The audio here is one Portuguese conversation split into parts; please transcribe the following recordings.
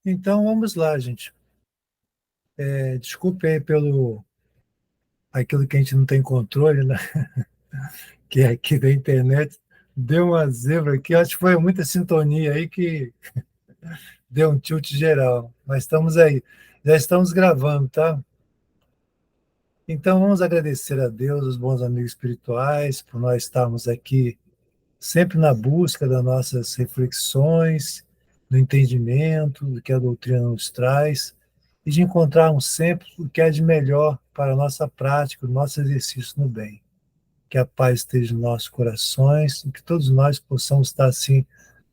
Então vamos lá, gente. Desculpe aí pelo aquilo que a gente não tem controle, né? Que é aqui da internet. Deu uma zebra aqui, acho que foi muita sintonia aí que deu um tilt geral. Mas estamos aí. Já estamos gravando, tá? Então vamos agradecer a Deus, os bons amigos espirituais, por nós estarmos aqui sempre na busca das nossas reflexões, do entendimento, do que a doutrina nos traz, e de encontrarmos sempre o que é de melhor para a nossa prática, o nosso exercício no bem. Que a paz esteja nos nossos corações e que todos nós possamos estar assim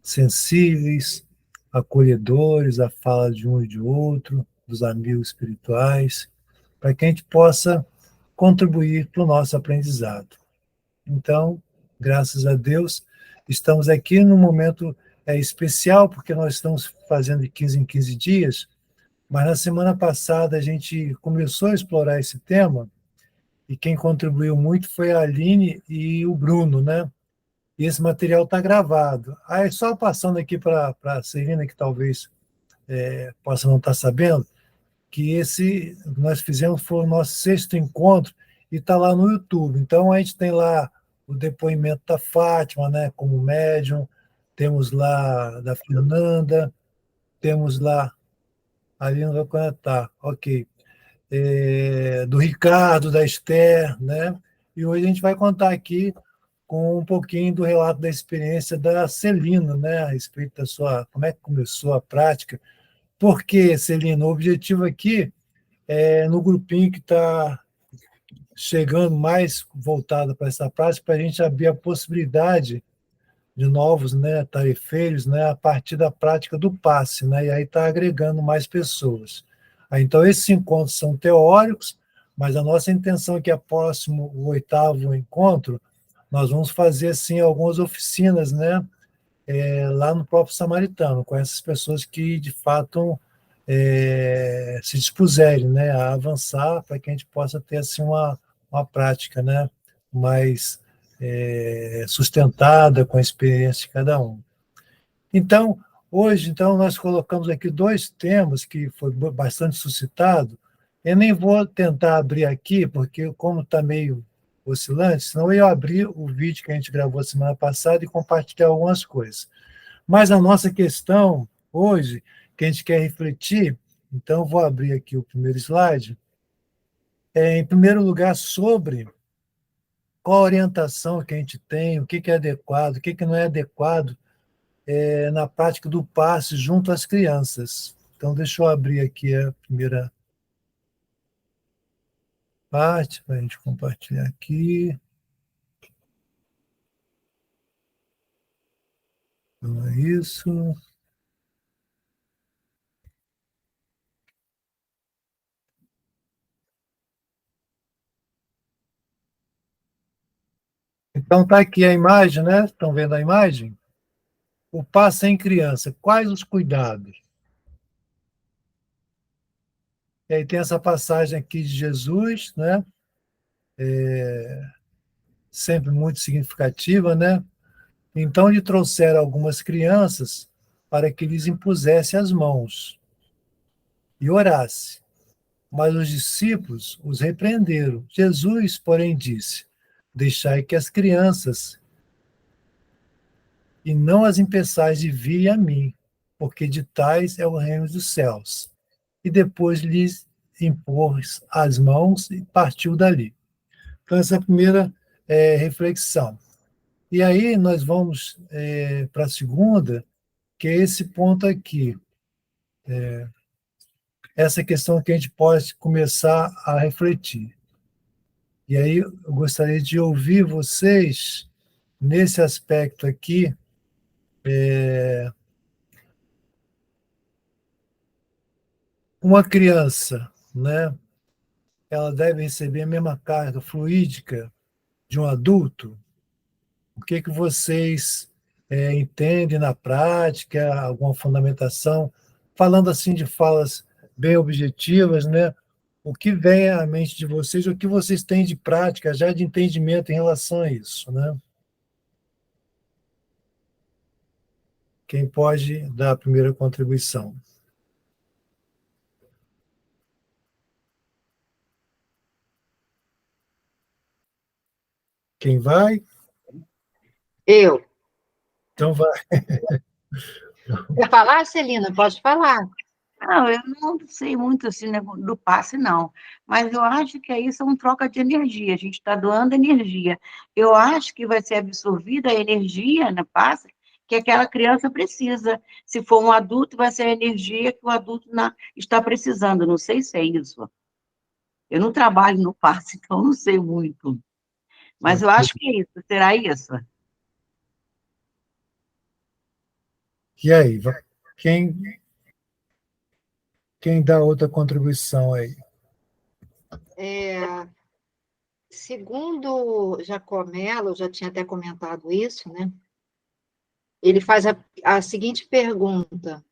sensíveis, acolhedores à fala de um e de outro, dos amigos espirituais, para que a gente possa contribuir para o nosso aprendizado. Então, graças a Deus, estamos aqui num momento especial, porque nós estamos fazendo de 15 em 15 dias, mas na semana passada a gente começou a explorar esse tema, e quem contribuiu muito foi a Aline e o Bruno, né? E esse material está gravado. Aí, só passando aqui para a Celina, que talvez possa não estar sabendo, que esse nós fizemos foi o nosso sexto encontro e está lá no YouTube. Então a gente tem lá o depoimento da Fátima, né, como médium, temos lá da Fernanda, temos lá, ali não vai conectar, ok, do Ricardo, da Esther, né? E hoje a gente vai contar aqui com um pouquinho do relato da experiência da Celina, né, a respeito da sua, como é que começou a prática. Porque, Celina, o objetivo aqui no grupinho que está chegando mais voltado para essa prática, para a gente abrir a possibilidade de novos, né, tarefeiros, né, a partir da prática do passe, né, e aí está agregando mais pessoas. Aí, então, esses encontros são teóricos, mas a nossa intenção é que próximo, o oitavo encontro, nós vamos fazer, assim, algumas oficinas, né, lá no próprio Samaritano, com essas pessoas que, de fato, se dispuserem, né, a avançar para que a gente possa ter assim uma prática, né, mais sustentada com a experiência de cada um. Então, hoje, então, nós colocamos aqui dois temas que foi bastante suscitado. Eu nem vou tentar abrir aqui, porque como está meio oscilante, senão eu abrir o vídeo que a gente gravou semana passada e compartilhar algumas coisas. Mas a nossa questão hoje, que a gente quer refletir, então vou abrir aqui o primeiro slide, em primeiro lugar, sobre qual a orientação que a gente tem, o que é adequado, o que não é adequado na prática do passe junto às crianças. Então, deixa eu abrir aqui a primeira parte para a gente compartilhar aqui. Então, é isso. Então, está aqui a imagem, né? Estão vendo a imagem? O passe em criança. Quais os cuidados? E aí tem essa passagem aqui de Jesus, né? Sempre muito significativa, né? Então lhe trouxeram algumas crianças para que lhes impusesse as mãos e orasse. Mas os discípulos os repreenderam. Jesus, porém, disse: Deixai que as crianças e não as impeçais de vir a mim, porque de tais é o reino dos céus. E depois lhes impôs as mãos e partiu dali. Então, essa é a primeira reflexão. E aí nós vamos para a segunda, que é esse ponto aqui, essa questão que a gente pode começar a refletir. E aí eu gostaria de ouvir vocês nesse aspecto aqui, uma criança, né? Ela deve receber a mesma carga fluídica de um adulto? O que que vocês entendem na prática, alguma fundamentação? Falando assim de falas bem objetivas, né? O que vem à mente de vocês, o que vocês têm de prática, já de entendimento em relação a isso, né? Quem pode dar a primeira contribuição? Quem vai? Eu. Então vai. Quer falar, Celina? Pode falar. Não, eu não sei muito assim do passe, não. Mas eu acho que isso é um troca de energia. A gente está doando energia. Eu acho que vai ser absorvida a energia no passe que aquela criança precisa. Se for um adulto, vai ser a energia que o adulto está precisando. Não sei se é isso. Eu não trabalho no passe, então não sei muito. Mas eu acho que é isso. Será isso? E aí, quem, quem dá outra contribuição aí? Segundo Jacomelo, eu já tinha até comentado isso, né? Ele faz a seguinte pergunta: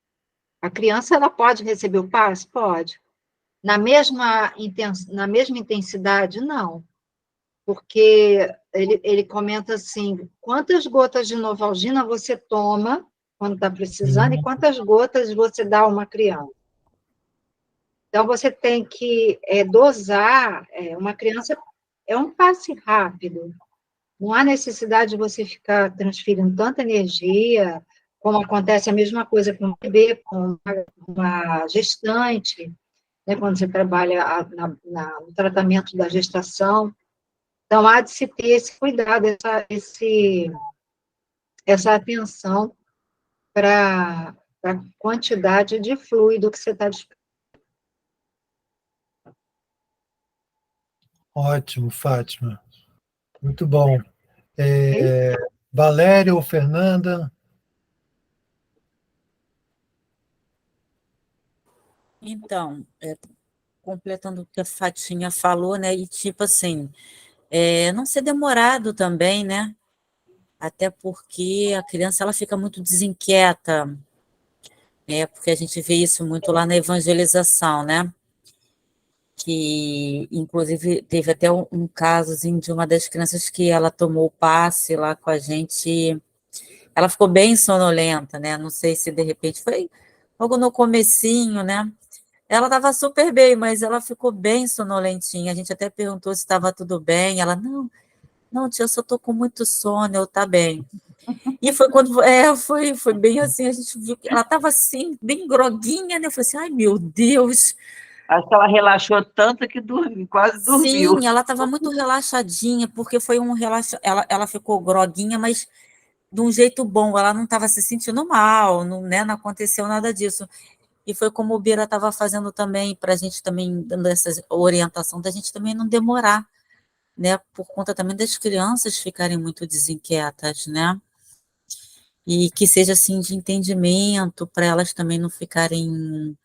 a criança ela pode receber o passe? Pode. Na mesma intensidade? Não. Porque ele comenta assim: quantas gotas de Novalgina você toma quando está precisando e quantas gotas você dá a uma criança? Então, você tem que dosar. Uma criança é um passe rápido. Não há necessidade de você ficar transferindo tanta energia, como acontece a mesma coisa com um bebê, com uma gestante, né, quando você trabalha no tratamento da gestação. Então, há de se ter esse cuidado, essa atenção para a quantidade de fluido que você está dispensando. Ótimo, Fátima. Muito bom. Valéria ou Fernanda? Então, completando o que a Fatinha falou, né? E tipo assim, não ser demorado também, né? Até porque a criança ela fica muito desinquieta, né? Porque a gente vê isso muito lá na evangelização, né? Que inclusive teve até um casozinho de uma das crianças que ela tomou o passe lá com a gente. Ela ficou bem sonolenta, né? Não sei se de repente foi logo no comecinho, né? Ela estava super bem, mas ela ficou bem sonolentinha. A gente até perguntou se estava tudo bem. Ela, não, não, tia, eu só estou com muito sono, eu tá bem. E foi quando, foi bem assim, a gente viu que ela estava assim, bem groguinha, né? Eu falei assim, ai, meu Deus. Acho que ela relaxou tanto que quase dormiu. Sim, ela estava muito relaxadinha, porque foi ela ficou groguinha, mas de um jeito bom, ela não estava se sentindo mal, não, né? Não aconteceu nada disso. E foi como o Bira estava fazendo também, para a gente também, dando essa orientação da gente também não demorar, né? Por conta também das crianças ficarem muito desinquietas, né? E que seja assim de entendimento, para elas também não ficarem.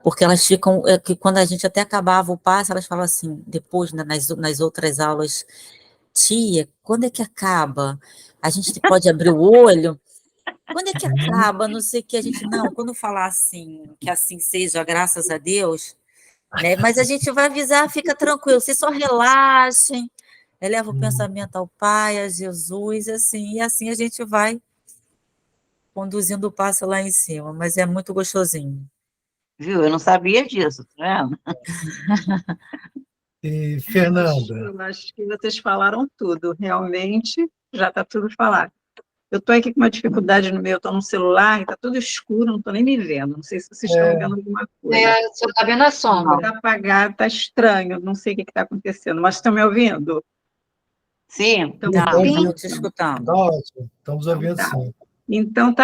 Porque elas ficam. Que quando a gente até acabava o passe, elas falam assim, depois, né, nas outras aulas, tia, quando é que acaba? A gente pode abrir o olho? Quando é que acaba? Não sei o que a gente. Não, quando falar assim, que assim seja, graças a Deus, né? Mas a gente vai avisar, fica tranquilo, vocês só relaxem, eleva o pensamento ao Pai, a Jesus, assim, e assim a gente vai conduzindo o passo lá em cima, mas é muito gostosinho. Viu? Eu não sabia disso, tá vendo? E Fernanda? Eu acho que vocês falaram tudo, realmente já está tudo falado. Eu estou aqui com uma dificuldade no meu, estou no celular, está tudo escuro, não estou nem me vendo, não sei se vocês estão vendo alguma coisa. Você está vendo a sombra. Está apagado, está estranho, não sei o que está acontecendo, mas estão me ouvindo? Sim, Estamos te escutando. Está ótimo, estamos Então, ouvindo tá. sim. Então,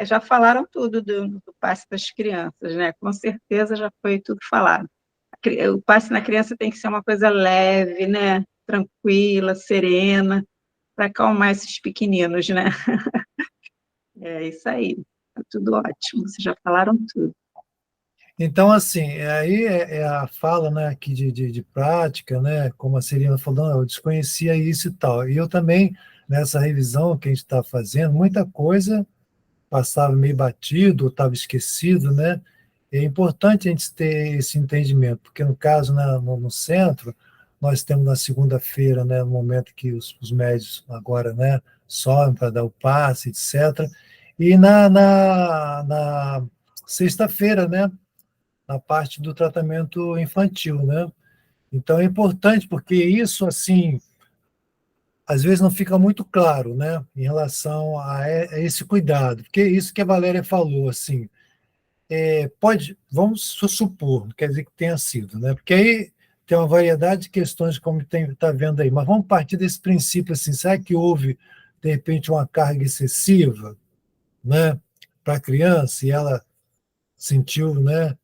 já falaram tudo do passe das crianças, né? Com certeza já foi tudo falado. O passe na criança tem que ser uma coisa leve, né? Tranquila, serena, para acalmar esses pequeninos, né? É isso aí. Tá tudo ótimo, vocês já falaram tudo. Então, assim, aí é a fala, né, aqui de prática, né, como a Celina falou, não, eu desconhecia isso e tal. E eu também, nessa revisão que a gente está fazendo, muita coisa passava meio batido, ou estava esquecido, né? É importante a gente ter esse entendimento, porque no caso, né, no centro, nós temos na segunda-feira, né, no momento que os médicos agora, né, sobem para dar o passe, etc. E na sexta-feira, né, na parte do tratamento infantil, né? Então é importante porque isso assim às vezes não fica muito claro, né, em relação a esse cuidado, porque isso que a Valéria falou, assim, vamos supor, não quer dizer que tenha sido, né, porque aí tem uma variedade de questões, como está vendo aí, mas vamos partir desse princípio, assim, será que houve, de repente, uma carga excessiva, né, para a criança, e ela sentiu, né,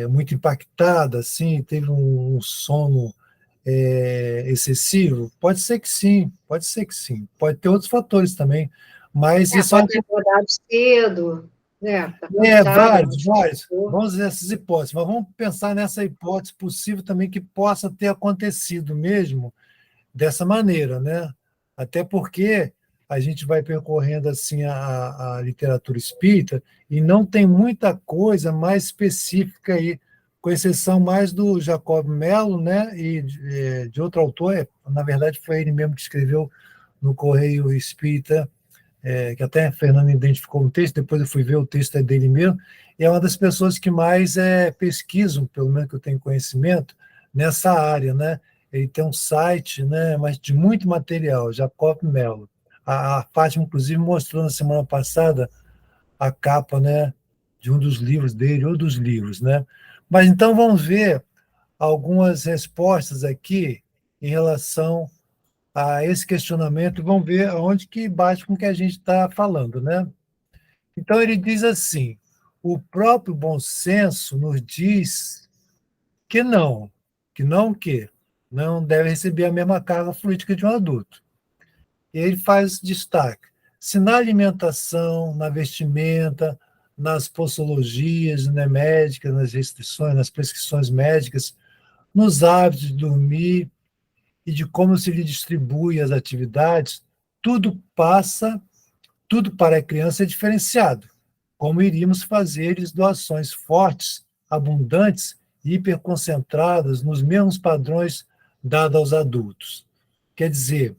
muito impactada, assim, teve um sono excessivo? Pode ser que sim, pode ser que sim. Pode ter outros fatores também, mas isso é Pode ter acordado cedo, né? Tá cansada, não vários. descansou. Vamos dizer essas hipóteses, mas vamos pensar nessa hipótese possível também que possa ter acontecido mesmo dessa maneira, né? Até porque a gente vai percorrendo assim a literatura espírita e não tem muita coisa mais específica aí, com exceção mais do Jacob Mello, né? E de outro autor, na verdade foi ele mesmo que escreveu no Correio Espírita, que até a Fernanda identificou um texto, depois eu fui ver o texto é dele mesmo, e é uma das pessoas que mais pesquisam, pelo menos que eu tenho conhecimento, nessa área, né? Ele tem um site, né, mas de muito material, Jacob Mello. A Fátima, inclusive, mostrou na semana passada a capa, né, de um dos livros dele, ou dos livros, né? Mas então vamos ver algumas respostas aqui em relação a esse questionamento, e vamos ver aonde que bate com o que a gente está falando, né? Então ele diz assim: o próprio bom senso nos diz que não, que não deve receber a mesma carga fluídica de um adulto. E ele faz destaque: se na alimentação, na vestimenta, nas posologias, né, médicas, nas restrições, nas prescrições médicas, nos hábitos de dormir e de como se lhe distribui as atividades, tudo passa, tudo para a criança é diferenciado. Como iríamos fazer doações fortes, abundantes e hiperconcentradas nos mesmos padrões dados aos adultos. Quer dizer,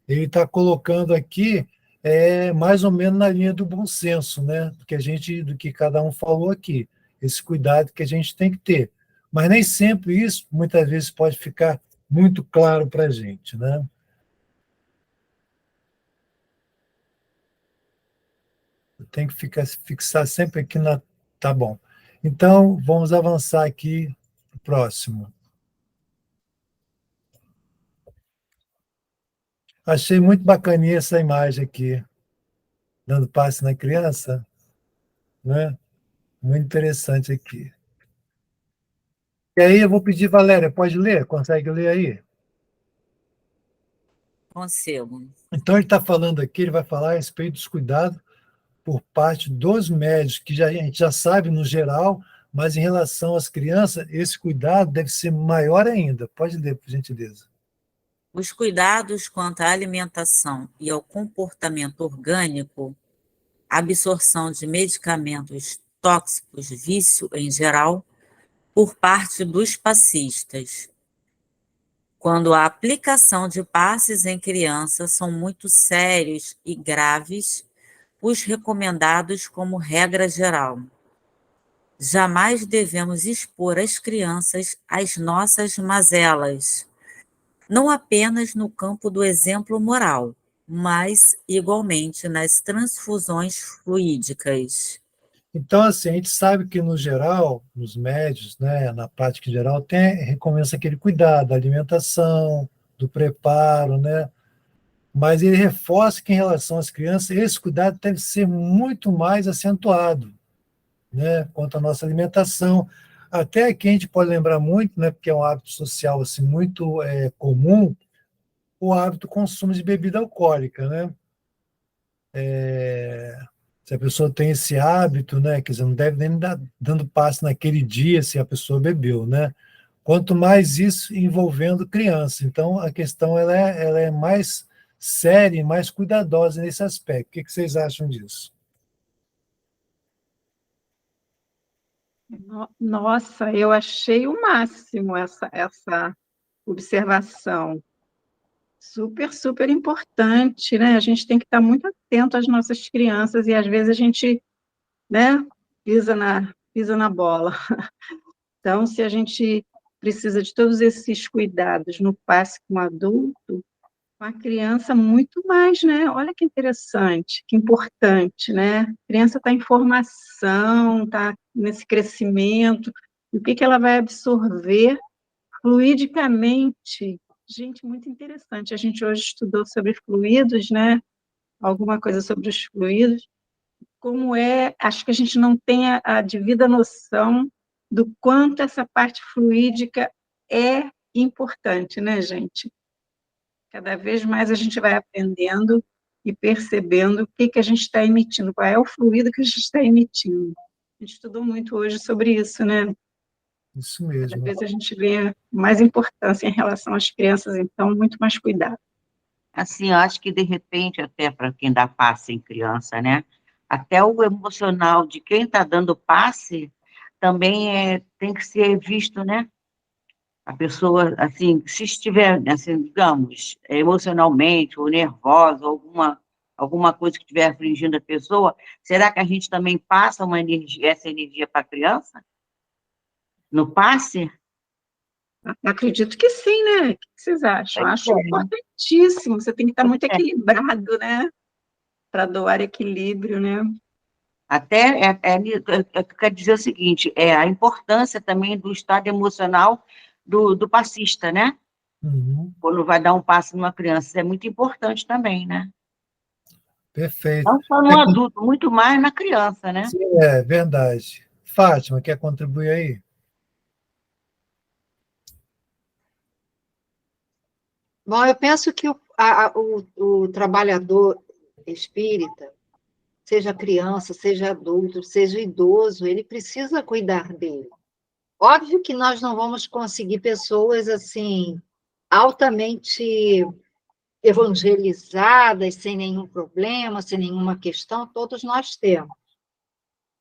ele está colocando aqui mais ou menos na linha do bom senso, né? Do que cada um falou aqui, esse cuidado que a gente tem que ter. Mas nem sempre isso, muitas vezes, pode ficar muito claro para a gente, né? Tem que fixar sempre aqui na. Tá bom. Então, vamos avançar aqui para o próximo. Achei muito bacaninha essa imagem aqui, dando passe na criança, né? Muito interessante aqui. E aí eu vou pedir, Valéria, pode ler? Consegue ler aí? Consigo. Então ele está falando aqui, ele vai falar a respeito dos cuidados por parte dos médicos, que a gente já sabe no geral, mas em relação às crianças, esse cuidado deve ser maior ainda. Pode ler, por gentileza. Os cuidados quanto à alimentação e ao comportamento orgânico, absorção de medicamentos tóxicos, vício em geral, por parte dos passistas, quando a aplicação de passes em crianças são muito sérios e graves, os recomendados como regra geral. Jamais devemos expor as crianças às nossas mazelas, não apenas no campo do exemplo moral, mas igualmente nas transfusões fluídicas. Então, assim, a gente sabe que, no geral, nos médios, né, na prática em geral, recomenda aquele cuidado da alimentação, do preparo, né? Mas ele reforça que, em relação às crianças, esse cuidado deve ser muito mais acentuado, né, quanto à nossa alimentação. Até aqui a gente pode lembrar muito, né, porque é um hábito social assim, muito comum, o hábito do consumo de bebida alcoólica, né? Se a pessoa tem esse hábito, né, quer dizer, não deve nem dar dando passe naquele dia se a pessoa bebeu, né? Quanto mais isso envolvendo criança. Então, a questão ela é mais séria e mais cuidadosa nesse aspecto. O que vocês acham disso? Nossa, eu achei o máximo essa observação. Super, super importante, né? A gente tem que estar muito atento às nossas crianças e às vezes a gente, né, pisa na bola. Então, se a gente precisa de todos esses cuidados no passe com o adulto, a criança muito mais, né? Olha que interessante, que importante, né? A criança está em formação, está nesse crescimento, e o que que ela vai absorver fluidicamente? Gente, muito interessante. A gente hoje estudou sobre fluidos, né? Alguma coisa sobre os fluidos. Como é, acho que a gente não tem a devida noção do quanto essa parte fluídica é importante, né, gente? Cada vez mais a gente vai aprendendo e percebendo o que que a gente está emitindo, qual é o fluido que a gente está emitindo. A gente estudou muito hoje sobre isso, né? Isso Cada mesmo. vez a gente vê mais importância em relação às crianças, então, muito mais cuidado. Assim, eu acho que, de repente, até para quem dá passe em criança, né? Até o emocional de quem está dando passe também tem que ser visto, né? A pessoa, assim, se estiver, assim, digamos, emocionalmente ou nervosa, alguma coisa que estiver afligindo a pessoa, será que a gente também passa essa energia para a criança? No passe? Acredito que sim, né? O que vocês acham? Acho importantíssimo. Você tem que estar muito equilibrado, né? Para doar equilíbrio, né? Até quer dizer o seguinte, a importância também do estado emocional do passista, né? Uhum. Quando vai dar um passe numa criança, isso é muito importante também, né? Perfeito. Não só no adulto, muito mais na criança, né? Sim, é verdade. Fátima, quer contribuir aí? Bom, eu penso que o trabalhador espírita, seja criança, seja adulto, seja idoso, ele precisa cuidar dele. Óbvio que nós não vamos conseguir pessoas assim altamente evangelizadas, sem nenhum problema, sem nenhuma questão, todos nós temos.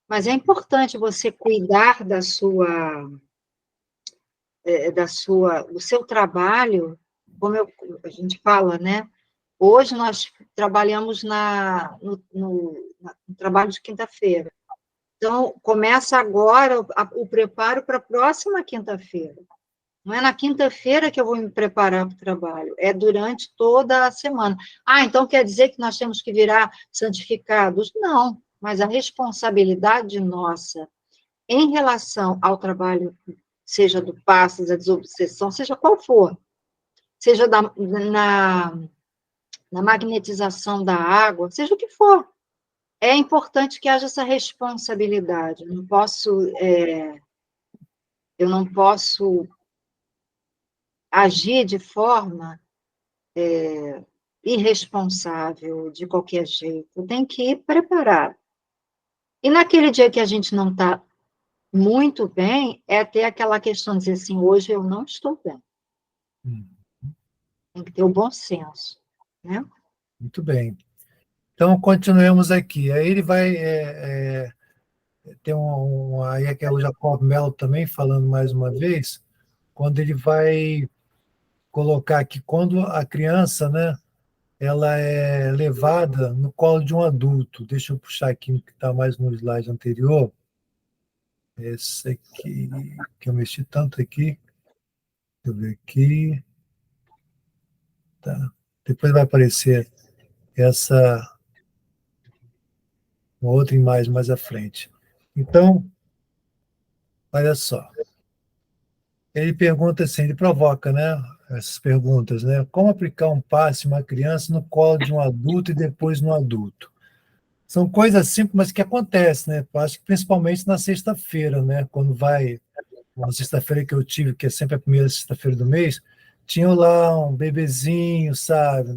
Mas é importante você cuidar do seu trabalho, como a gente fala, né? Hoje nós trabalhamos no trabalho de quinta-feira. Então, começa agora o preparo para a próxima quinta-feira. Não é na quinta-feira que eu vou me preparar para o trabalho, é durante toda a semana. Ah, então quer dizer que nós temos que virar santificados? Não, mas a responsabilidade nossa em relação ao trabalho, seja do passe, da desobsessão, seja qual for, seja na magnetização da água, seja o que for, é importante que haja essa responsabilidade. Eu não posso agir de forma irresponsável, de qualquer jeito. Tem que ir preparado. E naquele dia que a gente não está muito bem, é ter aquela questão de dizer assim, hoje eu não estou bem. Tem que ter o bom senso, né? Muito bem. Então, continuemos aqui. Aí ele vai ter aí é que é o Jacob Mello também falando mais uma vez, quando ele vai colocar aqui, quando a criança, né, ela é levada no colo de um adulto. Deixa eu puxar aqui que está mais no slide anterior. Esse aqui, que eu mexi tanto aqui. Deixa eu ver aqui. Tá. Depois vai aparecer essa uma outra imagem mais à frente. Então, olha só. Ele pergunta assim, ele provoca, né, essas perguntas, né? Como aplicar um passe em uma criança no colo de um adulto e depois no adulto? São coisas simples, mas que acontecem, né? Eu acho que principalmente na sexta-feira, né? Quando vai, uma sexta-feira que eu tive, que é sempre a primeira sexta-feira do mês, tinha lá um bebezinho, sabe,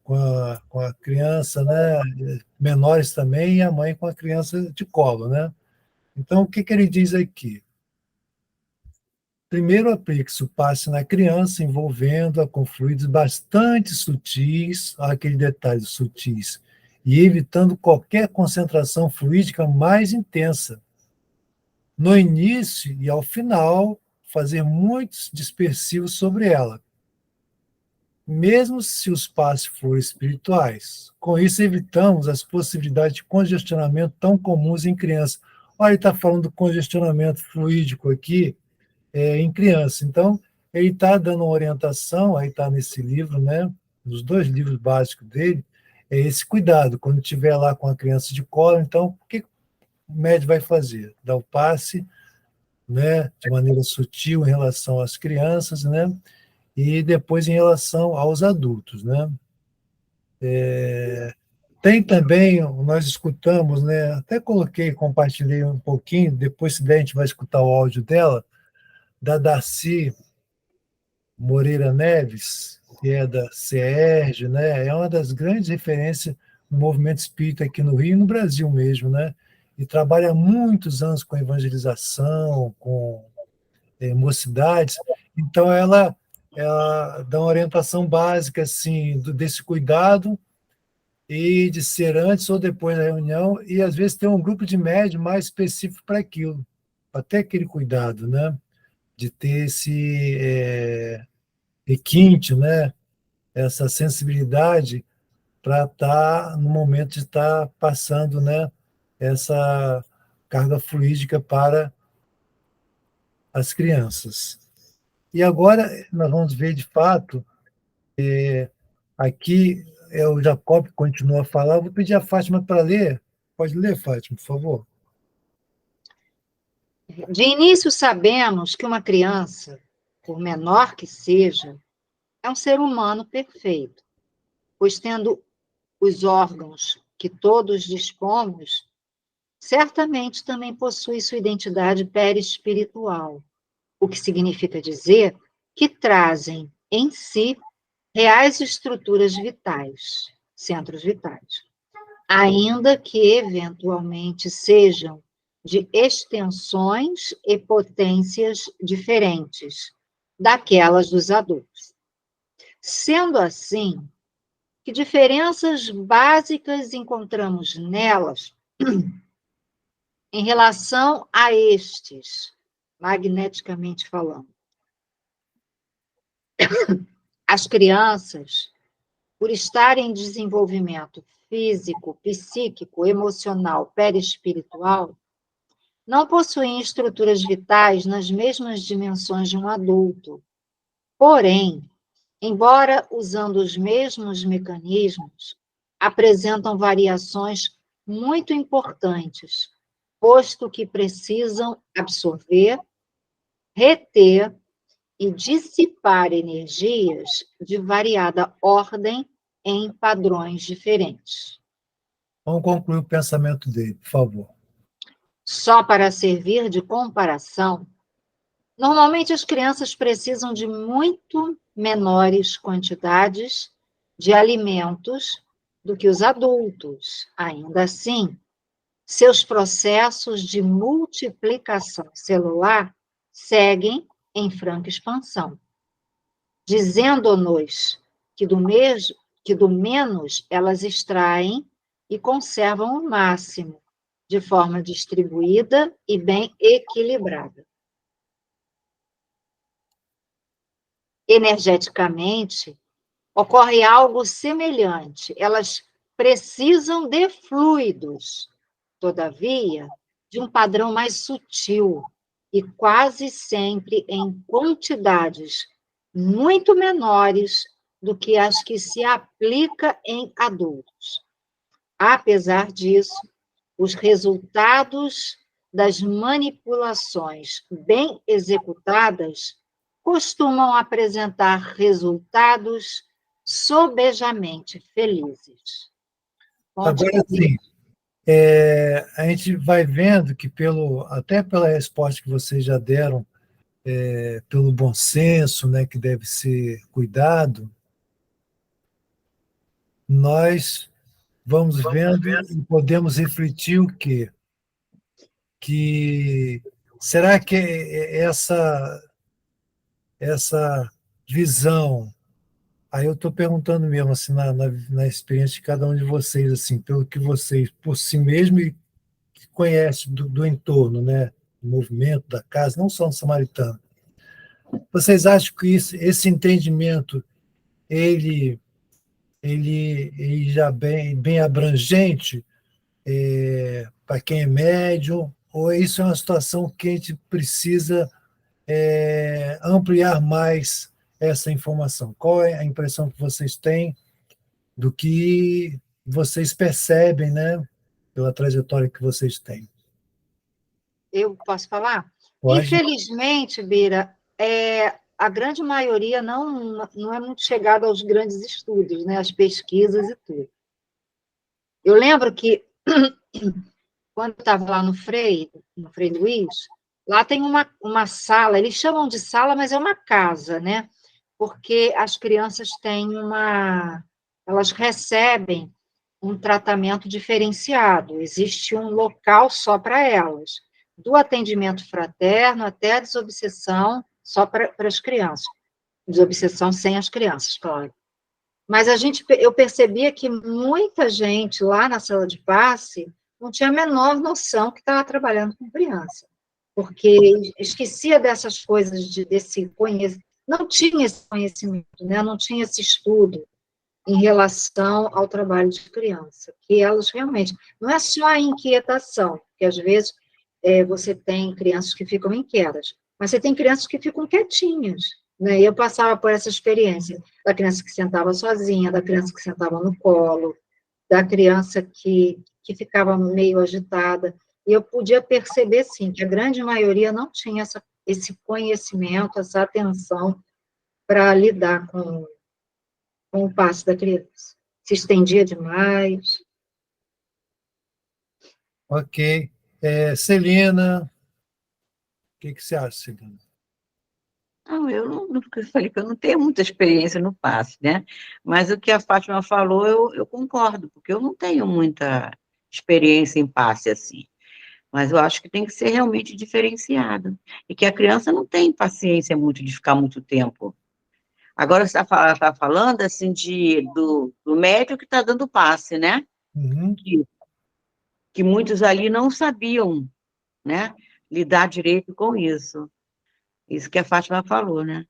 com a criança, né? Menores também, e a mãe com a criança de colo, né? Então, o que que ele diz aqui? Primeiro, aplique-se o passe na criança, envolvendo-a com fluidos bastante sutis, aquele detalhe sutis, e evitando qualquer concentração fluídica mais intensa. No início e ao final, fazer muitos dispersivos sobre ela, mesmo se os passes forem espirituais. Com isso, evitamos as possibilidades de congestionamento tão comuns em crianças. Olha, ele está falando do congestionamento fluídico aqui, em criança. Então, ele está dando uma orientação, aí está nesse livro, né, nos 2 livros básicos dele, é esse cuidado, quando estiver lá com a criança de colo, então, o que o médico vai fazer? Dar o passe, né, de maneira sutil em relação às crianças, né, e depois em relação aos adultos, né. Tem também, nós escutamos, né, até coloquei, compartilhei um pouquinho, depois se der a gente vai escutar o áudio dela, da Darcy Moreira Neves, que é da CERJ, né, é uma das grandes referências no movimento espírita aqui no Rio e no Brasil mesmo, né, e trabalha há muitos anos com evangelização, com mocidades, então ela dá uma orientação básica assim, desse cuidado e de ser antes ou depois da reunião, e às vezes tem um grupo de médium mais específico para aquilo, até aquele cuidado, né, de ter esse requinte, né, essa sensibilidade para estar no momento de estar passando, né, essa carga fluídica para as crianças. E agora nós vamos ver de fato, aqui é o Jacob que continua a falar, eu vou pedir a Fátima para ler. Pode ler, Fátima, por favor? De início, sabemos que uma criança, por menor que seja, é um ser humano perfeito, pois tendo os órgãos que todos dispomos, certamente também possui sua identidade perispiritual, o que significa dizer que trazem em si reais estruturas vitais, centros vitais, ainda que eventualmente sejam de extensões e potências diferentes daquelas dos adultos. Sendo assim, que diferenças básicas encontramos nelas em relação a estes, magneticamente falando? As crianças, por estarem em desenvolvimento físico, psíquico, emocional, perispiritual, não possuem estruturas vitais nas mesmas dimensões de um adulto. Porém, embora usando os mesmos mecanismos, apresentam variações muito importantes, posto que precisam absorver, reter e dissipar energias de variada ordem em padrões diferentes. Vamos concluir o pensamento dele, por favor. Só para servir de comparação, normalmente as crianças precisam de muito menores quantidades de alimentos do que os adultos. Ainda assim, seus processos de multiplicação celular seguem em franca expansão, dizendo-nos que do menos elas extraem e conservam o máximo, de forma distribuída e bem equilibrada. Energeticamente, ocorre algo semelhante. Elas precisam de fluidos, todavia, de um padrão mais sutil e quase sempre em quantidades muito menores do que as que se aplica em adultos. Apesar disso, os resultados das manipulações bem executadas costumam apresentar resultados sobejamente felizes. Agora, sim, a gente vai vendo que, até pela resposta que vocês já deram, pelo bom senso, né, que deve ser cuidado, nós vamos vendo e podemos refletir o quê? Que será que essa visão, aí eu estou perguntando mesmo, assim, na experiência de cada um de vocês, assim, pelo que vocês, por si mesmo, e que conhecem do entorno, né, do movimento, da casa, não só no samaritano, vocês acham que esse entendimento, ele já bem abrangente para quem é médium, ou isso é uma situação que a gente precisa ampliar mais essa informação? Qual é a impressão que vocês têm do que vocês percebem, né, pela trajetória que vocês têm? Eu posso falar? Pode? Infelizmente, Bira, a grande maioria não é muito chegada aos grandes estudos, né, às pesquisas e tudo. Eu lembro que, quando eu estava lá no Frei Luiz, lá tem uma sala, eles chamam de sala, mas é uma casa, né? Porque as crianças elas recebem um tratamento diferenciado, existe um local só para elas, do atendimento fraterno até a desobsessão só para as crianças, desobsessão sem as crianças, claro. Mas eu percebia que muita gente lá na sala de passe não tinha a menor noção que estava trabalhando com criança, porque esquecia dessas coisas, desse conhecimento, não tinha esse conhecimento, né? Não tinha esse estudo em relação ao trabalho de criança, que elas realmente, não é só a inquietação, porque às vezes você tem crianças que ficam inquietas, mas você tem crianças que ficam quietinhas, né? E eu passava por essa experiência, da criança que sentava sozinha, da criança que sentava no colo, da criança que ficava meio agitada, e eu podia perceber, sim, que a grande maioria não tinha esse conhecimento, essa atenção para lidar com o passe da criança. Se estendia demais. Ok. Celina, o que você acha, Celina? Não, eu falei que eu não tenho muita experiência no passe, né? Mas o que a Fátima falou, eu concordo, porque eu não tenho muita experiência em passe assim. Mas eu acho que tem que ser realmente diferenciado. E que a criança não tem paciência muito de ficar muito tempo. Agora você está falando assim do médico que está dando passe, né? Uhum. Que muitos ali não sabiam, né? Lidar direito com isso. Isso que a Fátima falou, né?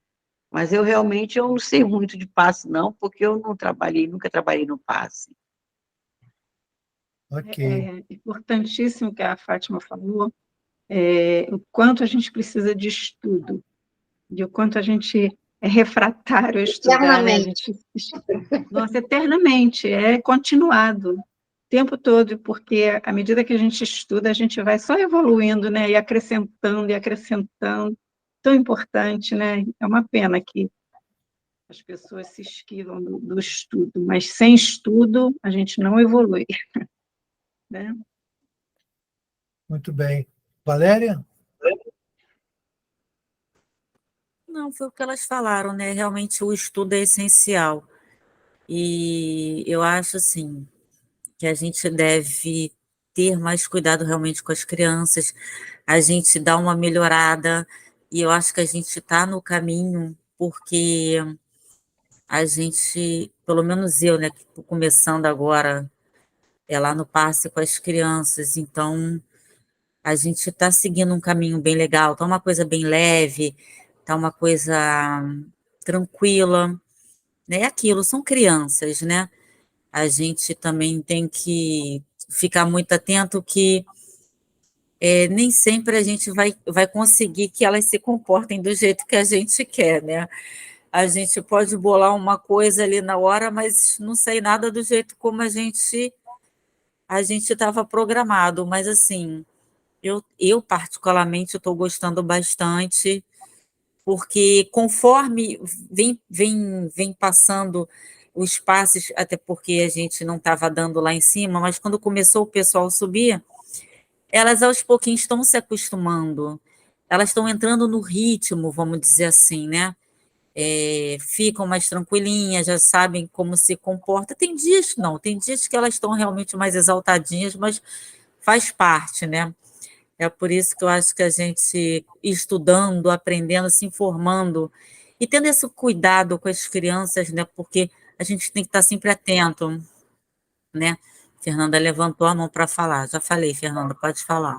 Mas eu não sei muito de passe, não, porque eu não trabalhei, nunca trabalhei no passe. Ok. É importantíssimo que a Fátima falou, o quanto a gente precisa de estudo, de o quanto a gente é refratário a estudar, né? A Eternamente. gente, nossa, eternamente, é continuado, o tempo todo, porque à medida que a gente estuda, a gente vai só evoluindo, né? E acrescentando, e acrescentando. Tão importante, né? É uma pena que as pessoas se esquivam do estudo, mas sem estudo a gente não evolui, né? Muito bem. Valéria? Não, foi o que elas falaram, né? Realmente o estudo é essencial. E eu acho, assim, que a gente deve ter mais cuidado realmente com as crianças, a gente dá uma melhorada, e eu acho que a gente está no caminho, porque a gente, pelo menos eu, né, que estou começando agora, lá no passe com as crianças, então a gente está seguindo um caminho bem legal, tá uma coisa bem leve, tá uma coisa tranquila, né? É aquilo, são crianças, né? A gente também tem que ficar muito atento que nem sempre a gente vai conseguir que elas se comportem do jeito que a gente quer, né? A gente pode bolar uma coisa ali na hora, mas não sei nada do jeito como a gente estava programado, mas assim, eu particularmente estou gostando bastante, porque conforme vem passando os passes, até porque a gente não estava dando lá em cima, mas quando começou o pessoal subir, elas aos pouquinhos estão se acostumando, elas estão entrando no ritmo, vamos dizer assim, né? Ficam mais tranquilinhas, já sabem como se comporta. Tem dias que elas estão realmente mais exaltadinhas, mas faz parte, né? É por isso que eu acho que a gente estudando, aprendendo, se informando e tendo esse cuidado com as crianças, né? Porque a gente tem que estar sempre atento, né? Fernanda levantou a mão para falar. Já falei, Fernanda, pode falar.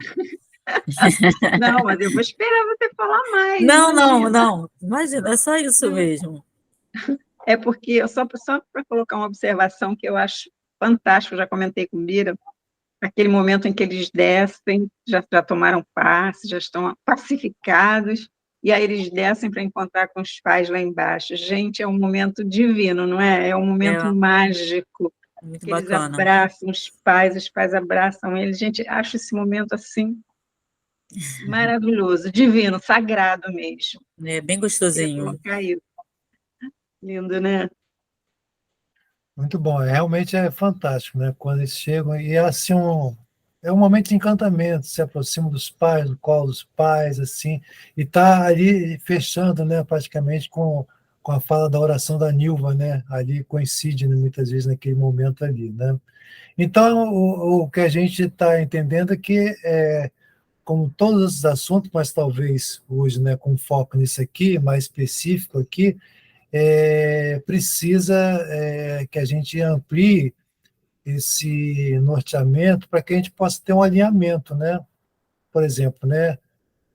Não, mas eu vou esperar você falar mais, Não, não, imagina. não. Imagina, é só isso mesmo. É porque, só para colocar uma observação que eu acho fantástico, já comentei com Bira, aquele momento em que eles descem, já tomaram passe, já estão pacificados, e aí eles descem para encontrar com os pais lá embaixo. Gente, é um momento divino, não é? É um momento É, mágico, muito que eles bacana. abraçam os pais abraçam eles. Gente, acho esse momento assim maravilhoso, divino, sagrado mesmo. É bem Queria gostosinho. colocar isso. Lindo, né? Muito bom, realmente é fantástico, né? Quando eles chegam e é assim é um momento de encantamento, se aproxima dos pais, do colo dos pais, assim, e tá ali fechando, né? Praticamente com a fala da oração da Nilva, né? Ali coincide, né, muitas vezes naquele momento ali, né? Então o que a gente está entendendo é que como todos os assuntos, mas talvez hoje, né, com foco nisso aqui, mais específico aqui, precisa que a gente amplie esse norteamento para que a gente possa ter um alinhamento, né? Por exemplo, né?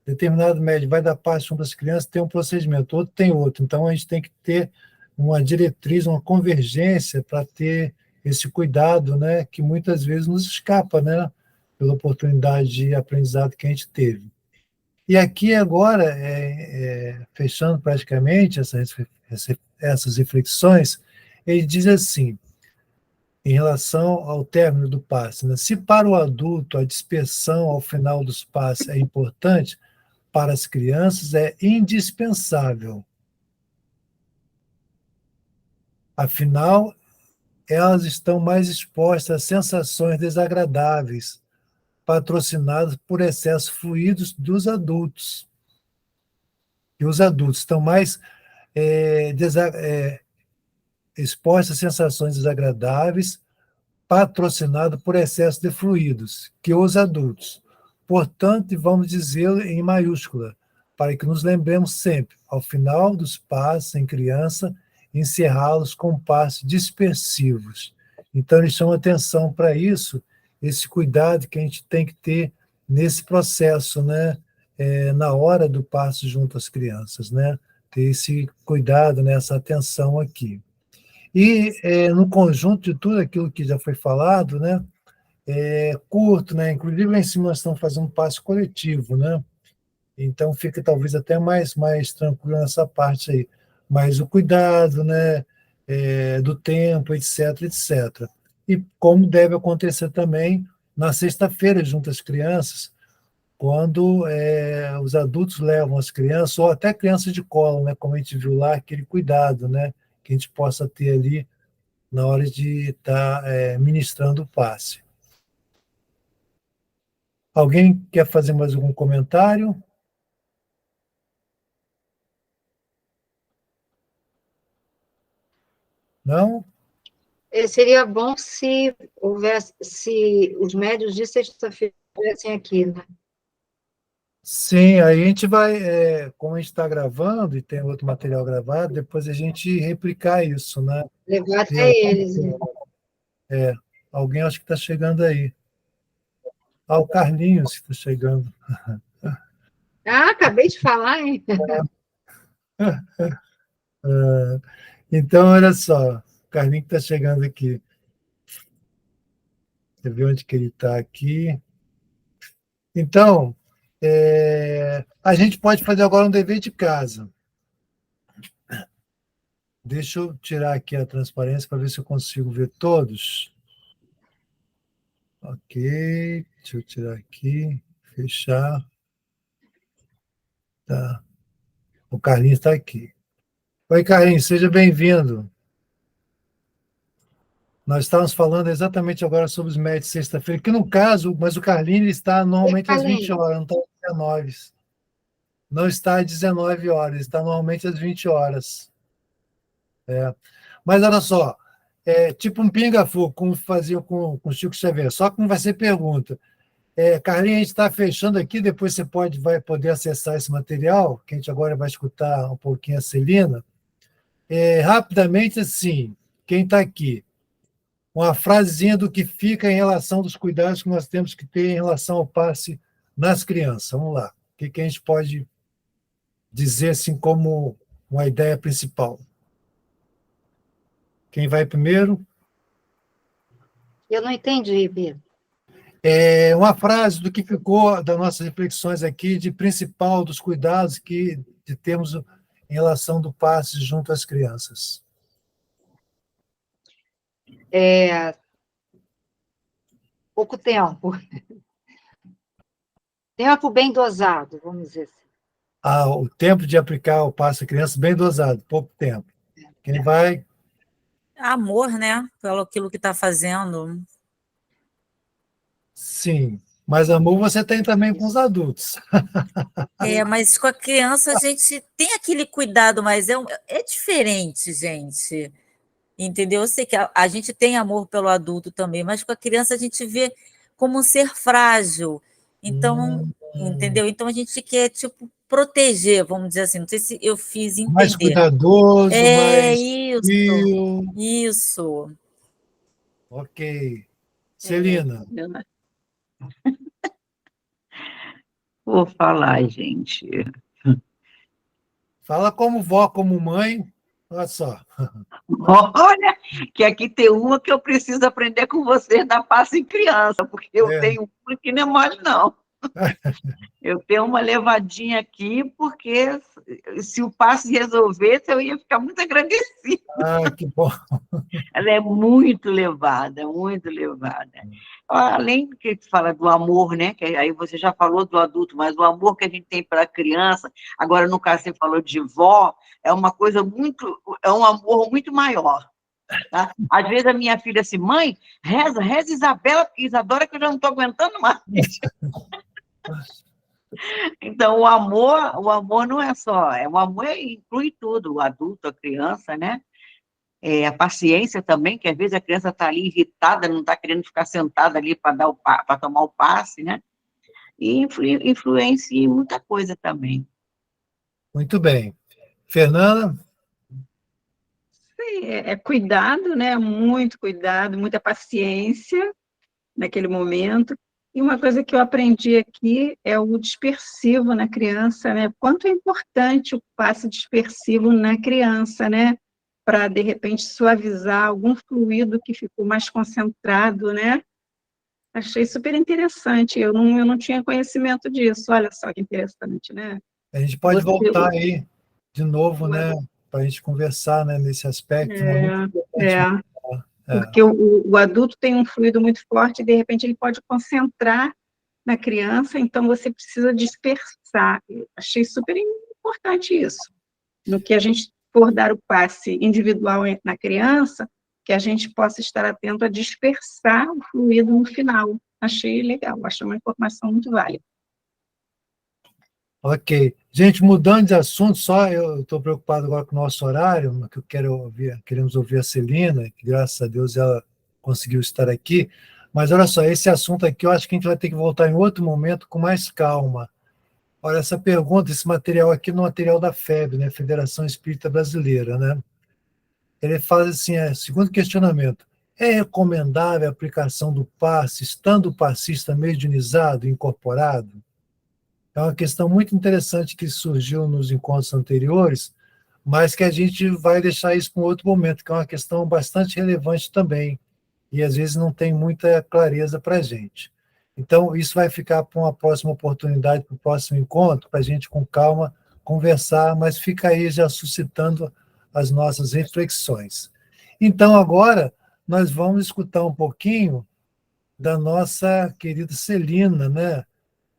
Determinado médico vai dar parte de uma das crianças, tem um procedimento, outro tem outro. Então, a gente tem que ter uma diretriz, uma convergência para ter esse cuidado, né? Que muitas vezes nos escapa, né? Pela oportunidade de aprendizado que a gente teve. E aqui agora, fechando praticamente essas reflexões, ele diz assim, em relação ao término do passe, né? Se para o adulto a dispersão ao final dos passes é importante, para as crianças é indispensável. Afinal, elas estão mais expostas a sensações desagradáveis, patrocinadas por excessos fluidos dos adultos. E os adultos estão mais expostos a sensações desagradáveis, patrocinado por excesso de fluidos, que os adultos. Portanto, vamos dizê-lo em maiúscula, para que nos lembremos sempre, ao final dos passos em criança, encerrá-los com passos dispersivos. Então, eles chamam atenção para isso, esse cuidado que a gente tem que ter nesse processo, né? Na hora do passo junto às crianças, né? Ter esse cuidado, né? Essa atenção aqui. E no conjunto de tudo aquilo que já foi falado, né, curto, né, inclusive lá em cima nós estamos fazendo um passo coletivo, né, então fica talvez até mais tranquilo nessa parte aí, mas o cuidado, né, do tempo, etc, etc. E como deve acontecer também na sexta-feira junto às crianças, quando os adultos levam as crianças, ou até crianças de colo, né, como a gente viu lá, aquele cuidado, né, que a gente possa ter ali na hora de estar ministrando o passe. Alguém quer fazer mais algum comentário? Não? Seria bom se houvesse, se os médios de sexta-feira estivessem aqui, né? Sim, aí a gente vai, como a gente está gravando e tem outro material gravado, depois a gente replicar isso, né? Levar Ver até eles. Né? alguém acho que está chegando aí. Ah, o Carlinhos está chegando. Ah, acabei de falar, hein? Então, olha só, o Carlinhos está chegando aqui. Você vê onde que ele está aqui. Então, a gente pode fazer agora um dever de casa. Deixa eu tirar aqui a transparência para ver se eu consigo ver todos. Ok, deixa eu tirar aqui, fechar. Tá. O Carlinhos está aqui. Oi, Carlinhos, seja bem-vindo. Nós estávamos falando exatamente agora sobre os médios de sexta-feira, que no caso, mas o Carlinhos ele está Oi, normalmente às 20 Carlinhos. horas, não está às 19. Não está às 19 horas, está normalmente às 20 horas. Mas olha só, tipo um pinga-fogo, como faziam com o Chico Xavier, só que não vai ser pergunta. Carlinhos, a gente está fechando aqui, depois você vai poder acessar esse material, que a gente agora vai escutar um pouquinho a Celina. Rapidamente, assim, quem está aqui, uma frasezinha do que fica em relação dos cuidados que nós temos que ter em relação ao passe nas crianças. Vamos lá. O que a gente pode dizer assim como uma ideia principal? Quem vai primeiro? Eu não entendi, Pedro. Uma frase do que ficou das nossas reflexões aqui, de principal dos cuidados que temos em relação do passe junto às crianças. Pouco tempo. Tempo bem dosado, vamos dizer assim. O tempo de aplicar o passe à criança bem dosado, pouco tempo. Quem vai... Amor, né? Pelo aquilo que está fazendo. Sim, mas amor você tem também com os adultos. Mas com a criança a gente tem aquele cuidado, mas é diferente, gente. Entendeu? Eu sei que a gente tem amor pelo adulto também, mas com a criança a gente vê como um ser frágil. Então, entendeu? Então a gente quer, tipo, proteger, vamos dizer assim. Não sei se eu fiz entender. Mais cuidadoso, mais isso, frio. isso. Ok. Celina. Vou falar, gente. Fala como vó, como mãe. Olha só. Olha, que aqui tem uma que eu preciso aprender com vocês da passe em criança, porque eu tenho uma que não é mole, não. Eu tenho uma levadinha aqui, porque se o passe resolvesse, eu ia ficar muito agradecida. Que bom. Ela é muito levada, muito levada. Além que fala do amor, né? Que aí você já falou do adulto, mas o amor que a gente tem pela criança, agora no caso você falou de vó, é um amor muito maior. Tá? Às vezes a minha filha assim, mãe, reza Isabela, Isadora, que eu já não estou aguentando mais. Então, o amor não é só, o amor inclui tudo, o adulto, a criança, né? A paciência também, que às vezes a criança está ali irritada, não está querendo ficar sentada ali para tomar o passe, né? E influencia em muita coisa também. Muito bem. Fernanda? Sim, cuidado, né? Muito cuidado, muita paciência naquele momento. E uma coisa que eu aprendi aqui é o dispersivo na criança, né? Quanto é importante o passe dispersivo na criança, né? Para, de repente, suavizar algum fluido que ficou mais concentrado, né? Achei super interessante, eu não tinha conhecimento disso, olha só que interessante, né? A gente pode voltar aí de novo, né? Para a gente conversar, né, nesse aspecto. Né? Porque o adulto tem um fluido muito forte e, de repente, ele pode concentrar na criança, então você precisa dispersar. Eu achei super importante isso. No que a gente for dar o passe individual na criança, que a gente possa estar atento a dispersar o fluido no final. Achei legal, achei uma informação muito válida. Ok. Gente, mudando de assunto, só eu estou preocupado agora com o nosso horário, que queremos ouvir a Celina, que graças a Deus ela conseguiu estar aqui. Mas olha só, esse assunto aqui eu acho que a gente vai ter que voltar em outro momento com mais calma. Olha, essa pergunta, esse material aqui no material da FEB, né, Federação Espírita Brasileira, né? Ele faz assim, segundo questionamento, é recomendável a aplicação do passe, estando o passista mediunizado, incorporado? É uma questão muito interessante que surgiu nos encontros anteriores, mas que a gente vai deixar isso para um outro momento, que é uma questão bastante relevante também, e às vezes não tem muita clareza para a gente. Então, isso vai ficar para uma próxima oportunidade, para o próximo encontro, para a gente, com calma, conversar, mas fica aí já suscitando as nossas reflexões. Então, agora, nós vamos escutar um pouquinho da nossa querida Celina, né?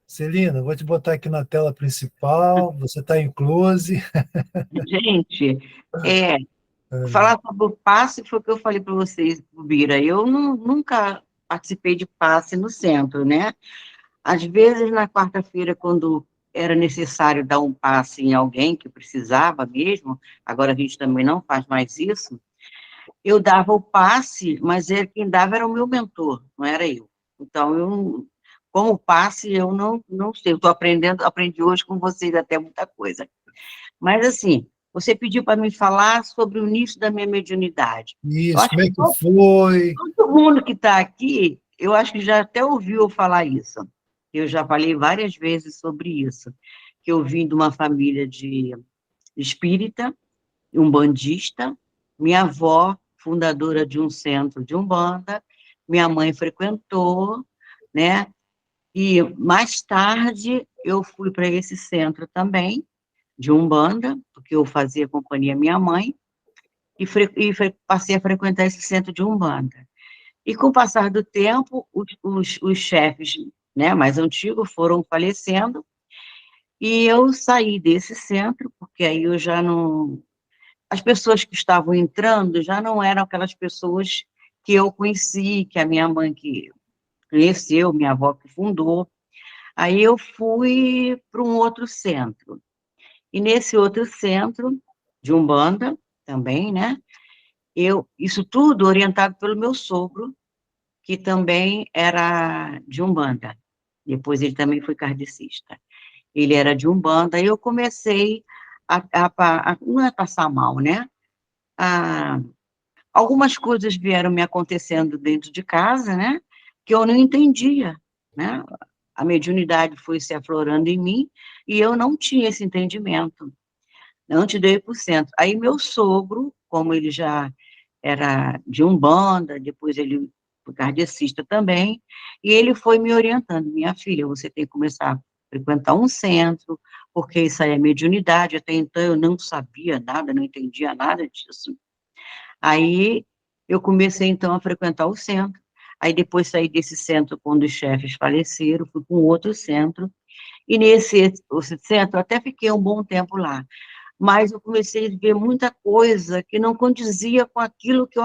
Celina, vou te botar aqui na tela principal, você está em close. Gente, falar sobre o passe foi o que eu falei para vocês, Bira. Eu nunca participei de passe no centro, né? Às vezes, na quarta-feira, quando era necessário dar um passe em alguém que precisava mesmo, agora a gente também não faz mais isso, eu dava o passe, mas quem dava era o meu mentor, não era eu. Então, como passe, eu não sei, eu estou aprendi hoje com vocês até muita coisa. Mas, assim, você pediu para me falar sobre o início da minha mediunidade. Isso, como é que foi? Todo mundo que está aqui, eu acho que já até ouviu eu falar isso. Eu já falei várias vezes sobre isso, que eu vim de uma família de espírita, umbandista, minha avó, fundadora de um centro de umbanda, minha mãe frequentou, né? E mais tarde eu fui para esse centro também, de Umbanda, porque eu fazia companhia à minha mãe, passei a frequentar esse centro de Umbanda. E com o passar do tempo, os chefes, né, mais antigos foram falecendo, e eu saí desse centro, porque aí eu já não... As pessoas que estavam entrando já não eram aquelas pessoas que eu conheci, que a minha mãe que conheceu, minha avó que fundou. Aí eu fui para um outro centro. E nesse outro centro, de Umbanda, também, né? Isso tudo orientado pelo meu sogro, que também era de Umbanda. Depois ele também foi kardecista. Ele era de Umbanda, e eu comecei não é passar mal, né? A, algumas coisas vieram me acontecendo dentro de casa, né? Que eu não entendia, né? A mediunidade foi se aflorando em mim, e eu não tinha esse entendimento, não te dei por cento. Aí meu sogro, como ele já era de Umbanda, depois ele foi kardecista também, e ele foi me orientando: minha filha, você tem que começar a frequentar um centro, porque isso aí é mediunidade. Até então eu não sabia nada, não entendia nada disso. Aí eu comecei então a frequentar o centro, aí depois saí desse centro quando os chefes faleceram, fui para um outro centro, e nesse centro eu até fiquei um bom tempo lá, mas eu comecei a ver muita coisa que não condizia com aquilo que eu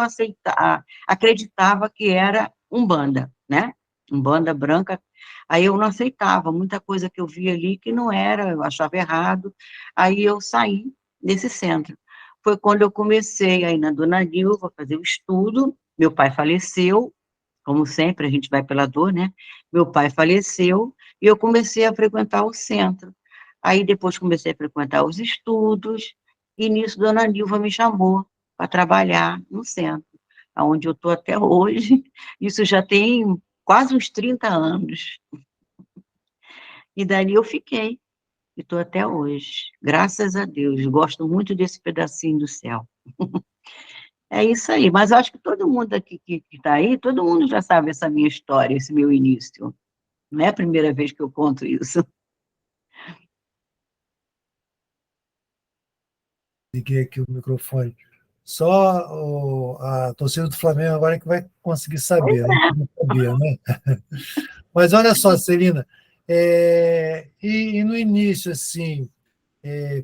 acreditava que era Umbanda, né? Umbanda branca. Aí eu não aceitava muita coisa que eu via ali que não era, eu achava errado. Aí eu saí desse centro. Foi quando eu comecei aí na Dona Nilva fazer o estudo. Meu pai faleceu, como sempre, a gente vai pela dor, né? Meu pai faleceu e eu comecei a frequentar o centro. Aí depois comecei a frequentar os estudos, e nisso Dona Nilva me chamou para trabalhar no centro, onde eu estou até hoje. Isso já tem quase uns 30 anos. E dali eu fiquei, e estou até hoje. Graças a Deus, gosto muito desse pedacinho do céu. É isso aí, mas eu acho que todo mundo aqui que está aí, todo mundo já sabe essa minha história, esse meu início. Não é a primeira vez que eu conto isso. Liguei aqui o microfone. Só a torcida do Flamengo agora é que vai conseguir saber, né? Não sabia, né? Mas olha só, Celina, e no início, assim,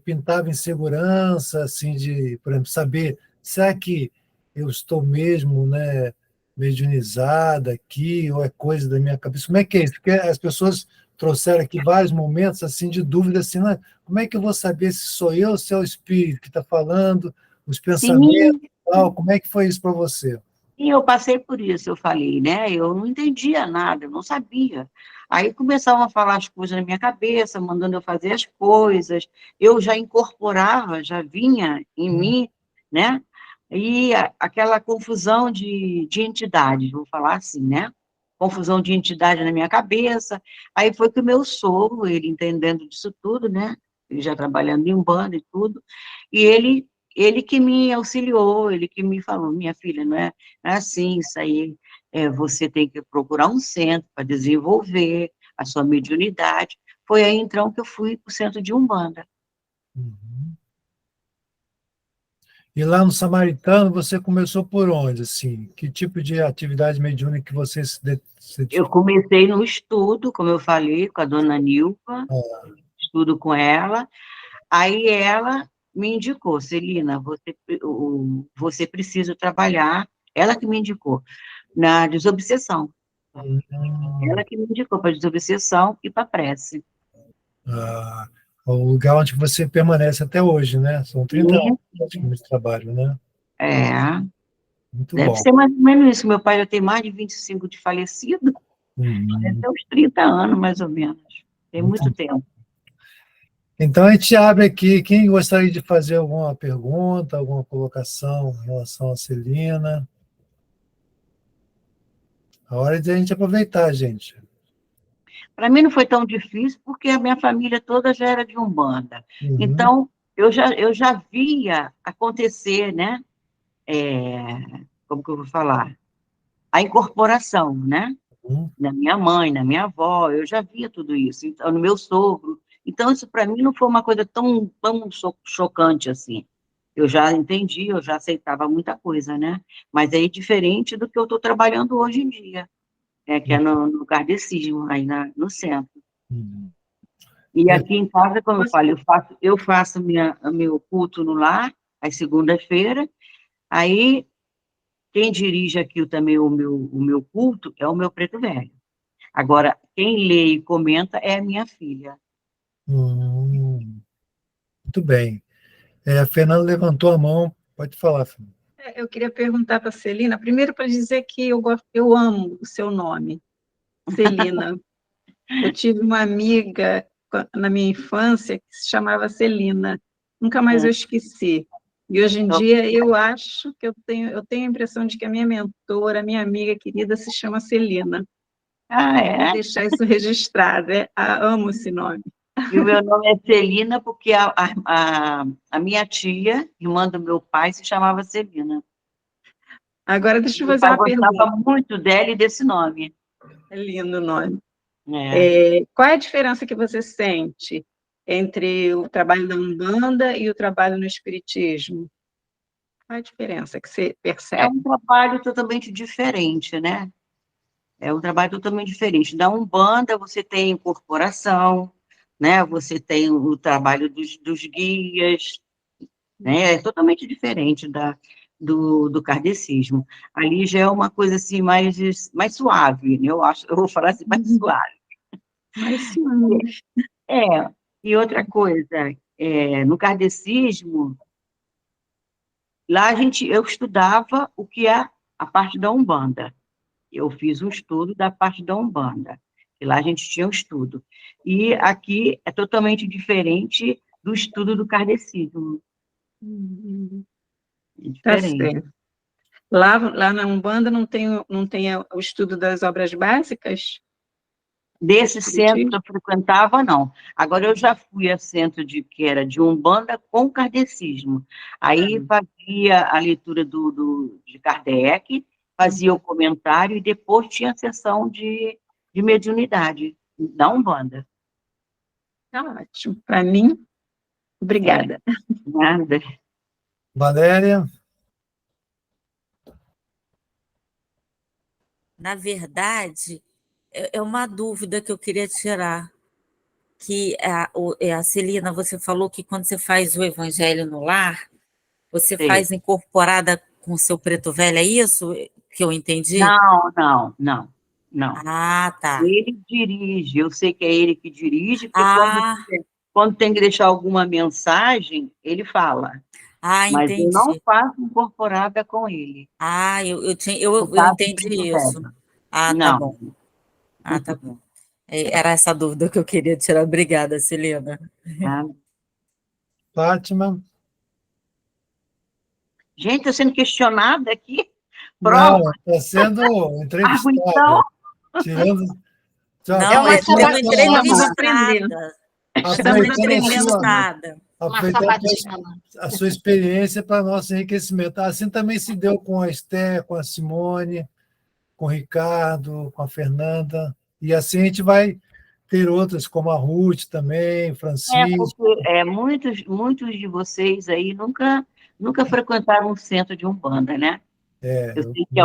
pintava insegurança, assim, de, por exemplo, saber, será que eu estou mesmo, né, mediunizada aqui, ou é coisa da minha cabeça? Como é que é isso? Porque as pessoas trouxeram aqui vários momentos, assim, de dúvida, assim, né? Como é que eu vou saber se sou eu ou se é o espírito que está falando, os pensamentos Sim, e tal? Como é que foi isso para você? e eu passei por isso, eu falei, né? Eu não entendia nada, eu não sabia. Aí começavam a falar as coisas na minha cabeça, mandando eu fazer as coisas, eu já incorporava, já vinha em mim, né? E aquela confusão de entidades, vou falar assim, né? Confusão de entidade na minha cabeça. Aí foi que o meu sogro, ele entendendo disso tudo, né? Ele já trabalhando em Umbanda e tudo, e ele que me auxiliou, ele que me falou: minha filha, não é assim, isso aí, você tem que procurar um centro para desenvolver a sua mediunidade. Foi aí, então, que eu fui para o centro de Umbanda. Uhum. E lá no Samaritano, você começou por onde, assim? Que tipo de atividade mediúnica que você se Eu comecei no estudo, como eu falei, com a dona Nilva, estudo com ela, aí ela me indicou: Celina, você precisa trabalhar, ela que me indicou, na desobsessão. Ela Hum, que me indicou para desobsessão e para prece. ah, o lugar onde você permanece até hoje, né? São 30 anos praticamente de trabalho, né? É, Muito deve bom. ser mais ou menos isso. Meu pai já tem mais de 25 de falecido, deve Uhum. ter uns 30 anos, mais ou menos. Tem Muito muito bom. tempo. Então a gente abre aqui. Quem gostaria de fazer alguma pergunta, alguma colocação em relação a Celina? A hora de a gente aproveitar, gente. Para mim não foi tão difícil, porque a minha família toda já era de Umbanda. Uhum. Então, eu já via acontecer, né? É, como que eu vou falar? A incorporação, né? na minha mãe, na minha avó, eu já via tudo isso, então, no meu sogro. Então, isso para mim não foi uma coisa tão chocante assim. Eu já entendi, eu já aceitava muita coisa, né? Mas aí diferente do que eu estou trabalhando hoje em dia, que é no kardecismo, aí no centro. Uhum. E É, aqui em casa, como eu falo, eu faço meu culto no lar, às segundas-feiras, aí quem dirige aqui também o meu culto é o meu preto velho. Agora, quem lê e comenta é a minha filha. Muito bem. A Fernanda levantou a mão. Pode falar, Fernanda. Eu queria perguntar para a Celina, primeiro para dizer que eu amo o seu nome, Celina. Eu tive uma amiga na minha infância que se chamava Celina. Nunca mais eu esqueci. E hoje em dia eu acho que eu tenho a impressão de que a minha mentora, a minha amiga querida, se chama Celina. Ah, Vou é? deixar isso registrado. Amo esse nome. E o meu nome é Celina, porque a minha tia, irmã do meu pai, se chamava Celina. Agora, deixa eu Meu fazer pai uma pergunta. gostava muito dela e desse nome. É lindo o nome. É. Qual é a diferença que você sente entre o trabalho da Umbanda e o trabalho no Espiritismo? Qual é a diferença que você É percebe? um trabalho totalmente diferente, né? É um trabalho totalmente diferente. Da Umbanda, você tem incorporação, né? Você tem o trabalho dos guias, né? É totalmente diferente do kardecismo. Ali já é uma coisa assim mais suave, né? Eu vou falar assim, mais suave. Mas sim. É, e outra coisa, no kardecismo, lá eu estudava o que é a parte da Umbanda. Eu fiz um estudo da parte da Umbanda, e lá a gente tinha um estudo. E aqui é totalmente diferente do estudo do kardecismo. É Tá diferente. certo. Lá na Umbanda não tem o estudo das obras básicas do Desse centro que Espiritismo? eu frequentava, não. Agora, eu já fui a centro que era de Umbanda com kardecismo. Aí fazia a leitura de Kardec, fazia o comentário e depois tinha a sessão de mediunidade da Umbanda. Tá ótimo. Para mim, É, obrigada. nada. Valéria? Na verdade, é uma dúvida que eu queria tirar, que a Celina, você falou que quando você faz o evangelho no lar, você Sei. faz incorporada com o seu preto velho, é isso que eu entendi? Não, não, não, não. Ah, tá. Ele dirige, eu sei que é ele que dirige, porque Ah, quando tem que deixar alguma mensagem, ele fala. Mas eu não entendi. faço incorporada com ele, no Eu caso do entendi Preto isso. Velho. Ah, tá Não. bom. Ah, tá bom. Era essa dúvida que eu queria tirar. Obrigada, Celina. Ah, Fátima? gente, estou sendo questionada aqui. Prova. Não, está sendo Ah, então, entrevistada. Tirando. Já É Não, uma aproveitando sendo a sua, Estamos sabatina, aprendendo. entrevistada. Estamos Estamos aproveitando a aprendendo sua, muito. entrevistada. uma aproveitando sabatina. a sua experiência para nosso enriquecimento. Assim também se deu com a Esther, com a Simone, com o Ricardo, com a Fernanda. E assim a gente vai ter outras, como a Ruth também, Francisco. porque muitos de vocês aí nunca frequentaram um centro de Umbanda, né? Eu É, sei que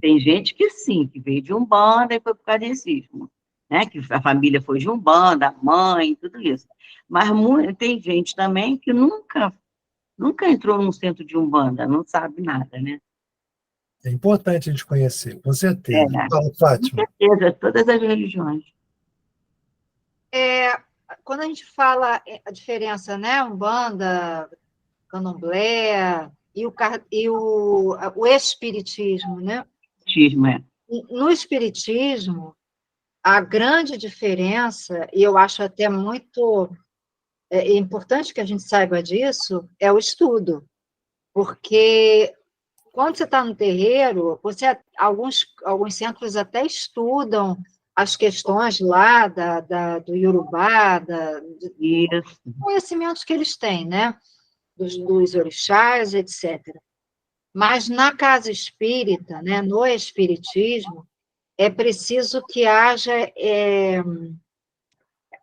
tem gente que sim, que veio de Umbanda e foi para o kardecismo, né? Que a família foi de Umbanda, a mãe, tudo isso. Mas tem gente também que nunca entrou num centro de Umbanda, não sabe nada, né? é importante a gente conhecer, com certeza. É, Fala, com Fátima. certeza, todas as religiões. É, quando a gente fala a diferença, né? Umbanda, Candomblé e o espiritismo, né? Batismo, é. No espiritismo, a grande diferença, e eu acho até muito importante que a gente saiba disso, é o estudo. Porque quando você está no terreiro, alguns centros até estudam as questões lá do Iorubá, Isso. conhecimentos que eles têm, né? Dos orixás, etc. Mas na casa espírita, né, no espiritismo, é preciso que haja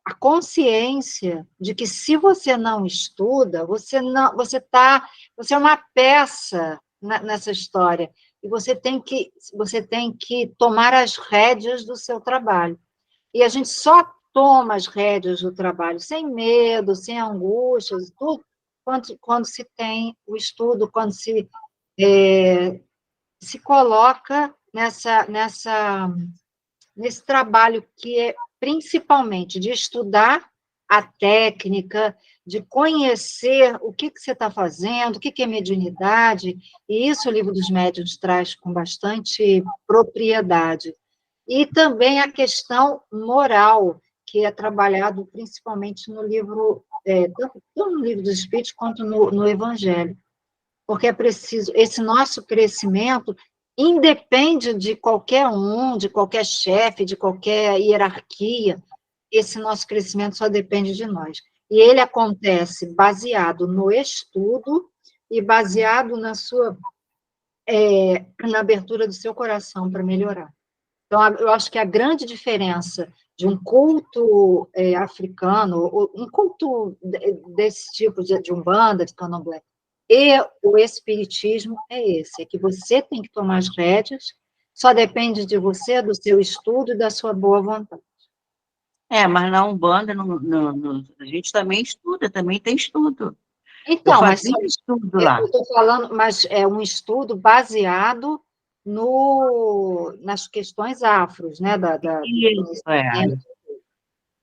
a consciência de que se você não estuda, você é uma peça nessa história e você tem que tomar as rédeas do seu trabalho. E a gente só toma as rédeas do trabalho sem medo, sem angústias, tudo, quando se tem o estudo, quando se coloca nesse trabalho que é principalmente de estudar a técnica, de conhecer o que você está fazendo, o que é mediunidade, e isso o Livro dos Médiuns traz com bastante propriedade. E também a questão moral, que é trabalhado principalmente no livro, tanto no Livro dos Espíritos quanto no Evangelho. Porque é preciso, esse nosso crescimento independe de qualquer um, de qualquer chefe, de qualquer hierarquia, esse nosso crescimento só depende de nós. E ele acontece baseado no estudo e baseado na abertura do seu coração para melhorar. Então, eu acho que a grande diferença de um culto africano, um culto desse tipo de Umbanda, de Candomblé, e o espiritismo é que você tem que tomar as rédeas, só depende de você, do seu estudo e da sua boa vontade. Mas na Umbanda, a gente também estuda, também tem estudo. Então, eu fazia estudo lá. Eu estou falando, mas é um estudo baseado nas questões afros, né?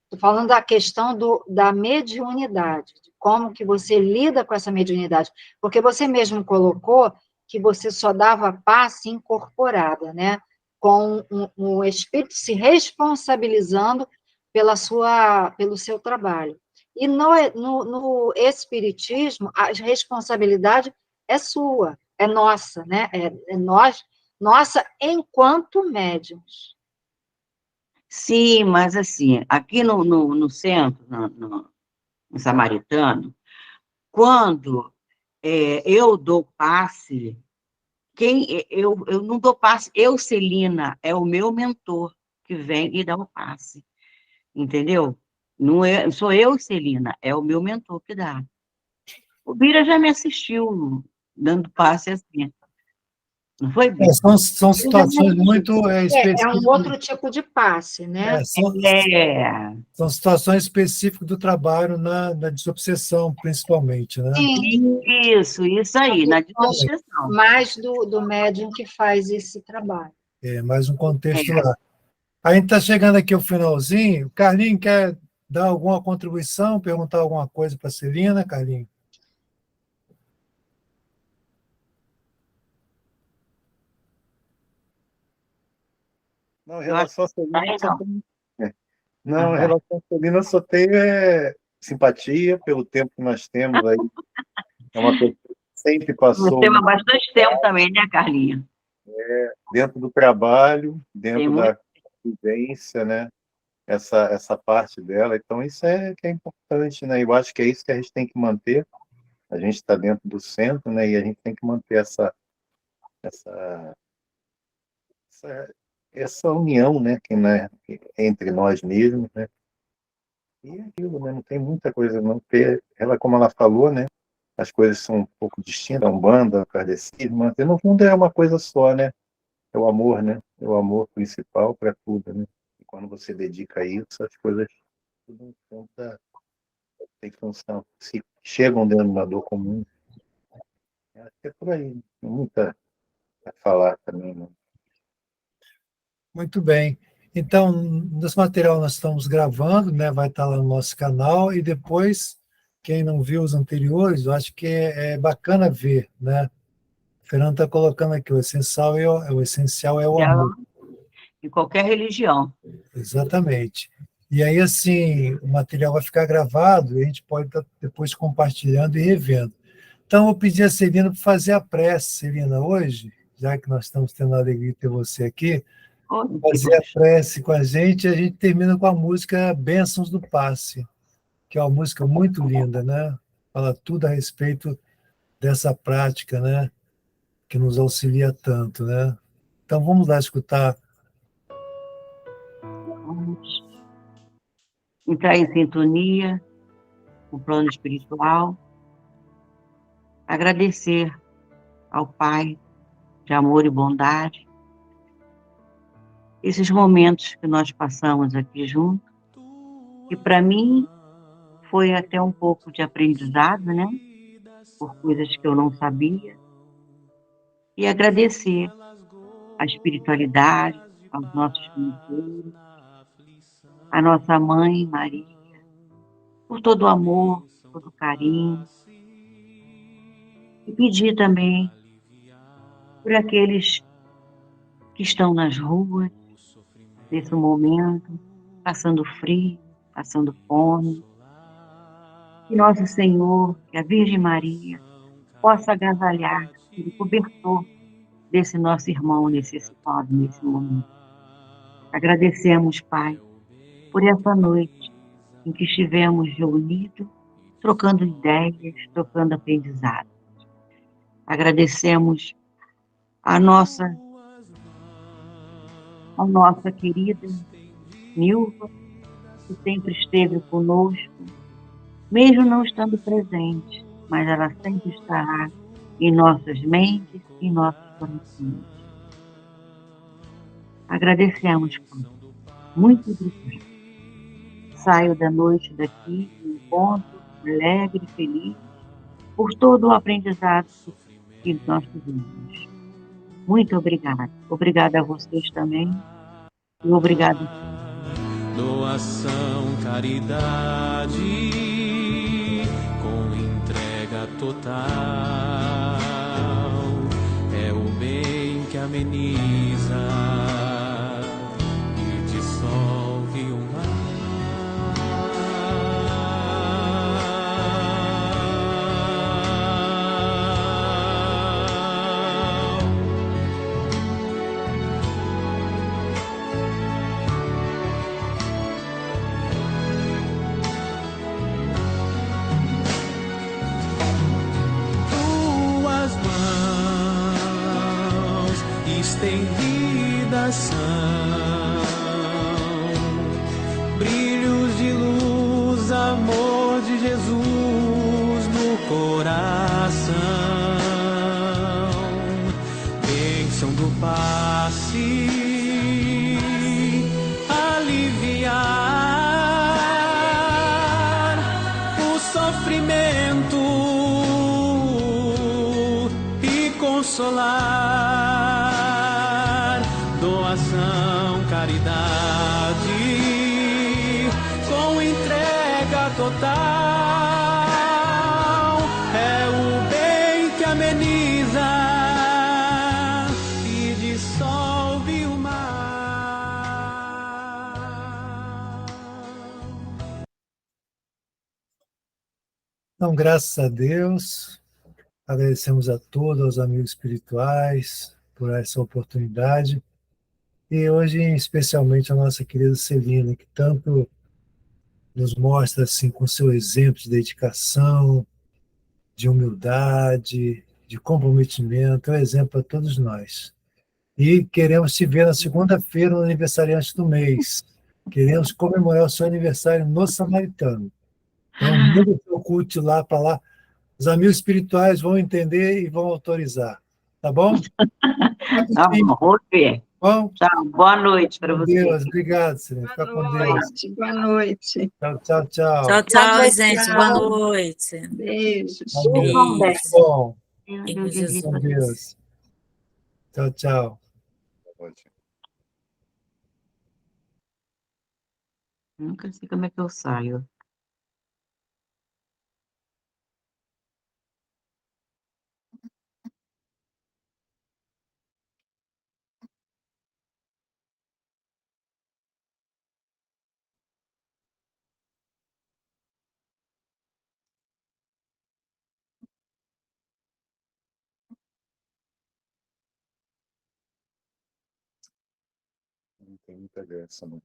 Estou falando da questão da mediunidade, de como que você lida com essa mediunidade, porque você mesmo colocou que você só dava passe incorporada, né? Com um espírito se responsabilizando pelo seu trabalho. E no espiritismo, a responsabilidade é sua, é nossa, né? Nossa enquanto médiuns. Sim, mas assim, aqui no centro, no Samaritano, quando eu dou passe, eu não dou passe, Celina, é o meu mentor que vem e dá o passe, entendeu? Não sou eu, Celina, é o meu mentor que dá. O Bira já me assistiu dando passe assim. Não foi, Bira? São situações muito específicas. É um outro tipo de passe, né? São situações específicas do trabalho na desobsessão, principalmente, né? Sim. Isso aí, na desobsessão. Mais do médium que faz esse trabalho. Mais um contexto lá. A gente está chegando aqui ao finalzinho. O Carlinho quer dar alguma contribuição, perguntar alguma coisa para a Celina, Carlinho? Não, em relação a Celina, em relação a Celina, eu só tenho simpatia pelo tempo que nós temos aí. É uma pessoa que sempre passou. Você tem bastante tempo também, né, Carlinha? Dentro do trabalho, dentro da vivência, né? Essa parte dela. Então, isso que é importante, né? Eu acho que é isso que a gente tem que manter. A gente está dentro do centro, né? E a gente tem que manter essa união, né? Entre nós mesmos, né? E aquilo, né? Não tem muita coisa, não ter. Ela, como ela falou, né? As coisas são um pouco distintas, a Umbanda, o Kardecismo, mas no fundo é uma coisa só, né? É o amor, né? É o amor principal para tudo, né? E quando você dedica a isso, as coisas tudo tem função, se chegam dentro da dor comum. Acho que é por aí, tem muita a falar também, né? Muito bem. Então, nesse material nós estamos gravando, né? Vai estar lá no nosso canal, e depois, quem não viu os anteriores, eu acho que é bacana ver, né? O Fernando está colocando aqui, o essencial é o amor. De qualquer religião. Exatamente. E aí, assim, o material vai ficar gravado e a gente pode estar depois compartilhando e revendo. Então, eu pedi a Celina para fazer a prece, Celina, hoje, já que nós estamos tendo a alegria de ter você aqui, fazer a prece com a gente termina com a música Bênçãos do Passe, que é uma música muito linda, né? Fala tudo a respeito dessa prática, né? Que nos auxilia tanto, né? Então, vamos lá escutar entrar em sintonia com o plano espiritual, agradecer ao Pai de amor e bondade, esses momentos que nós passamos aqui juntos, que para mim foi até um pouco de aprendizado, né? Por coisas que eu não sabia, e agradecer a espiritualidade, aos nossos mentores, a nossa mãe, Maria, por todo o amor, todo o carinho, e pedir também por aqueles que estão nas ruas, nesse momento, passando frio, passando fome, que nosso Senhor, que a Virgem Maria, possa agasalhar, ser o cobertor desse nosso irmão necessitado nesse momento. Agradecemos, Pai, por essa noite em que estivemos reunidos, trocando ideias, trocando aprendizado. Agradecemos a nossa querida Nilva, que sempre esteve conosco, mesmo não estando presente, mas ela sempre estará em nossas mentes e em nossos corações. Agradecemos, Pai. Muito obrigada. Saio da noite daqui, de encontro, alegre, feliz, por todo o aprendizado que nós tivemos. Muito obrigada. Obrigada a vocês também. E obrigada. Doação, caridade, com entrega total, é o bem que ameniza e dissolve o estendidas são brilhos de luz, amor de Jesus no coração, bênção do passe, aliviar o sofrimento e consolar. Doação, caridade, com entrega total, é o bem que ameniza e dissolve o mal. Então, graças a Deus, agradecemos a todos, aos amigos espirituais, por essa oportunidade. E hoje, especialmente, a nossa querida Celina, que tanto nos mostra, assim, com seu exemplo de dedicação, de humildade, de comprometimento, é um exemplo para todos nós. E queremos te ver na segunda-feira, no aniversariante do mês. Queremos comemorar o seu aniversário no Samaritano. Então, manda o seu culto lá para lá. Os amigos espirituais vão entender e vão autorizar. Tá bom? Tá bom, vou ver. Bom, Tchau, boa noite para com você. Deus. Obrigado, Celina. Fica com Boa Deus. noite, boa noite. Tchau, tchau, tchau. Tchau, tchau, noite, gente. tchau. Boa noite. Beijos. Amém. Beijo. Bom, Fiquem com Jesus. com Deus. Tchau, tchau. Nunca sei como é que eu saio. Não tem muita graça, não.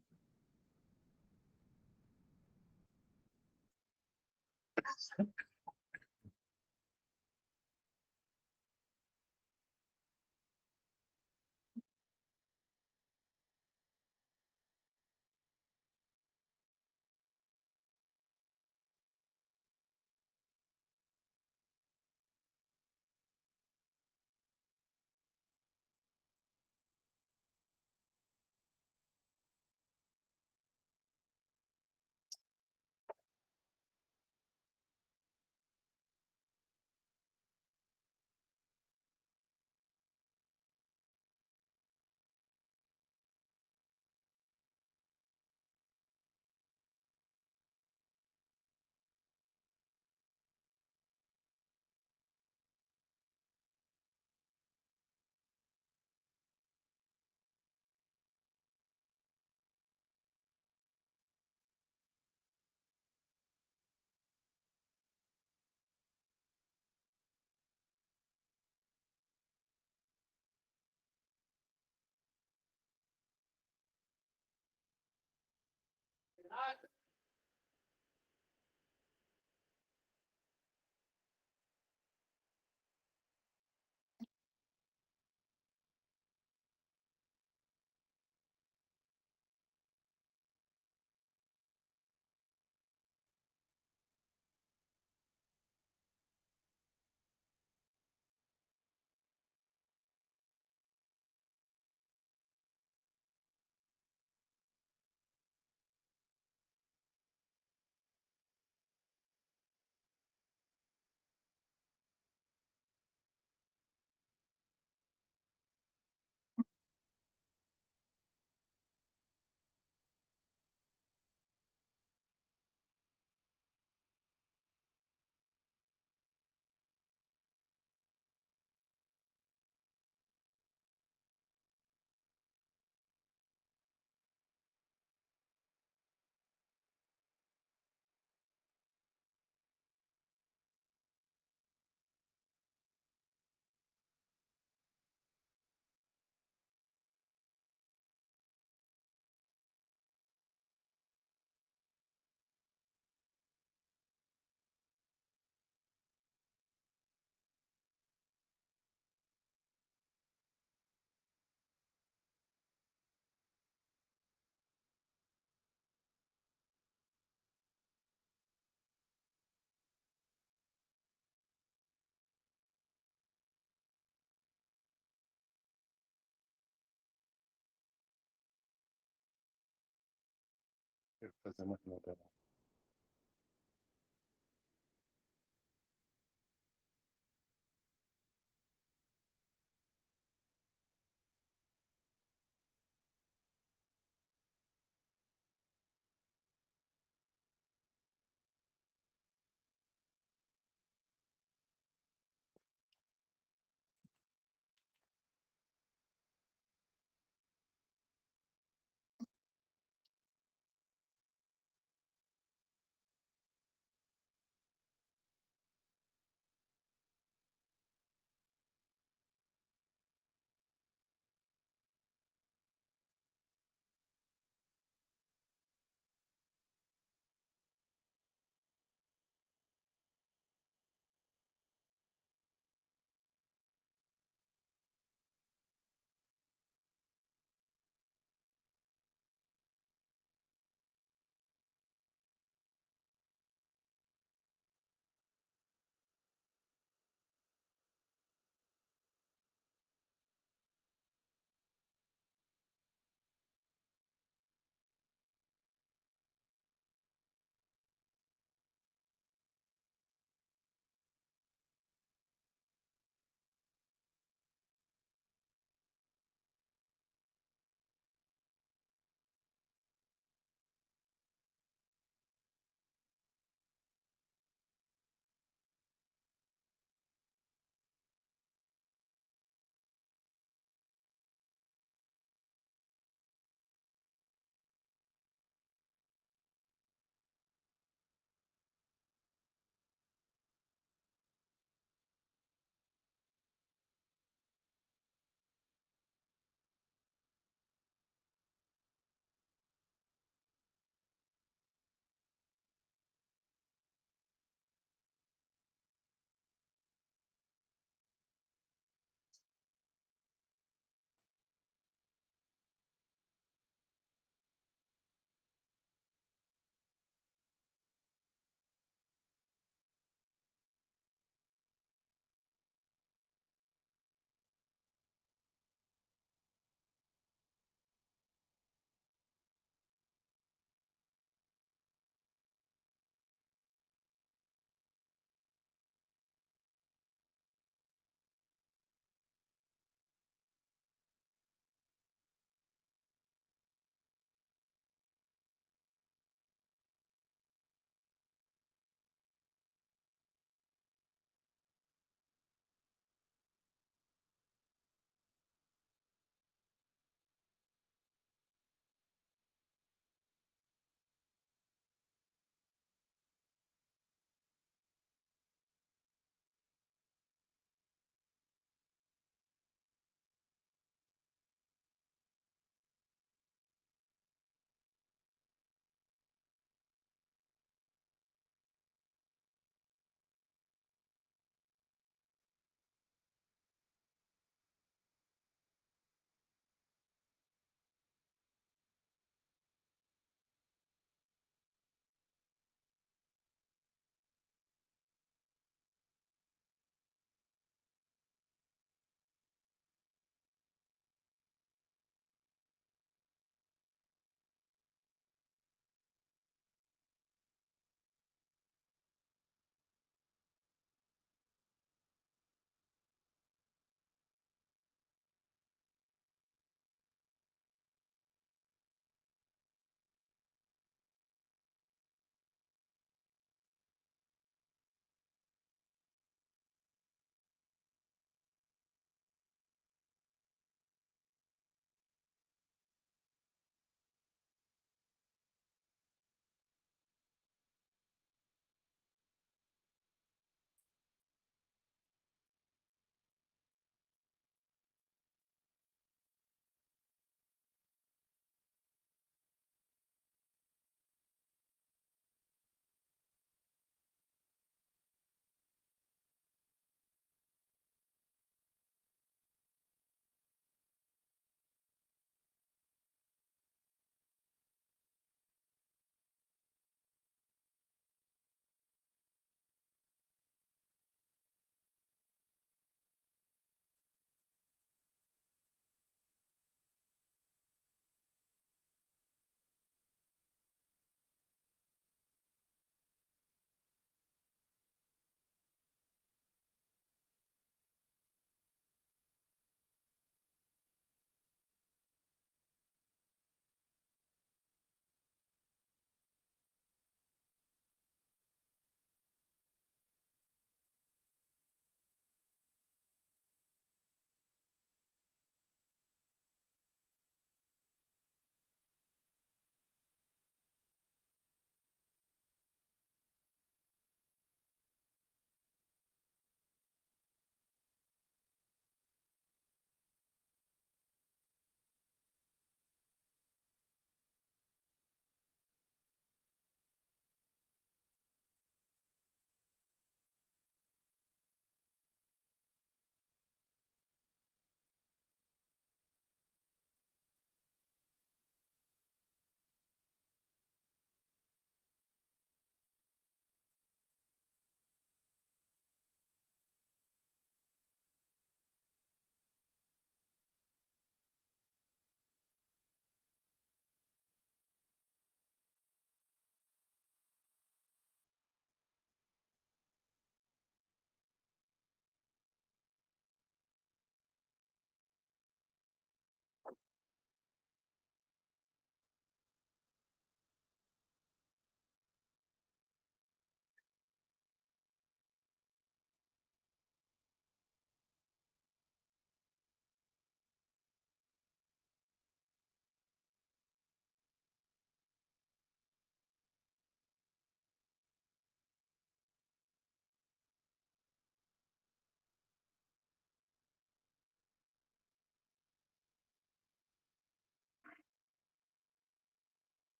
Quero fazer uma nota.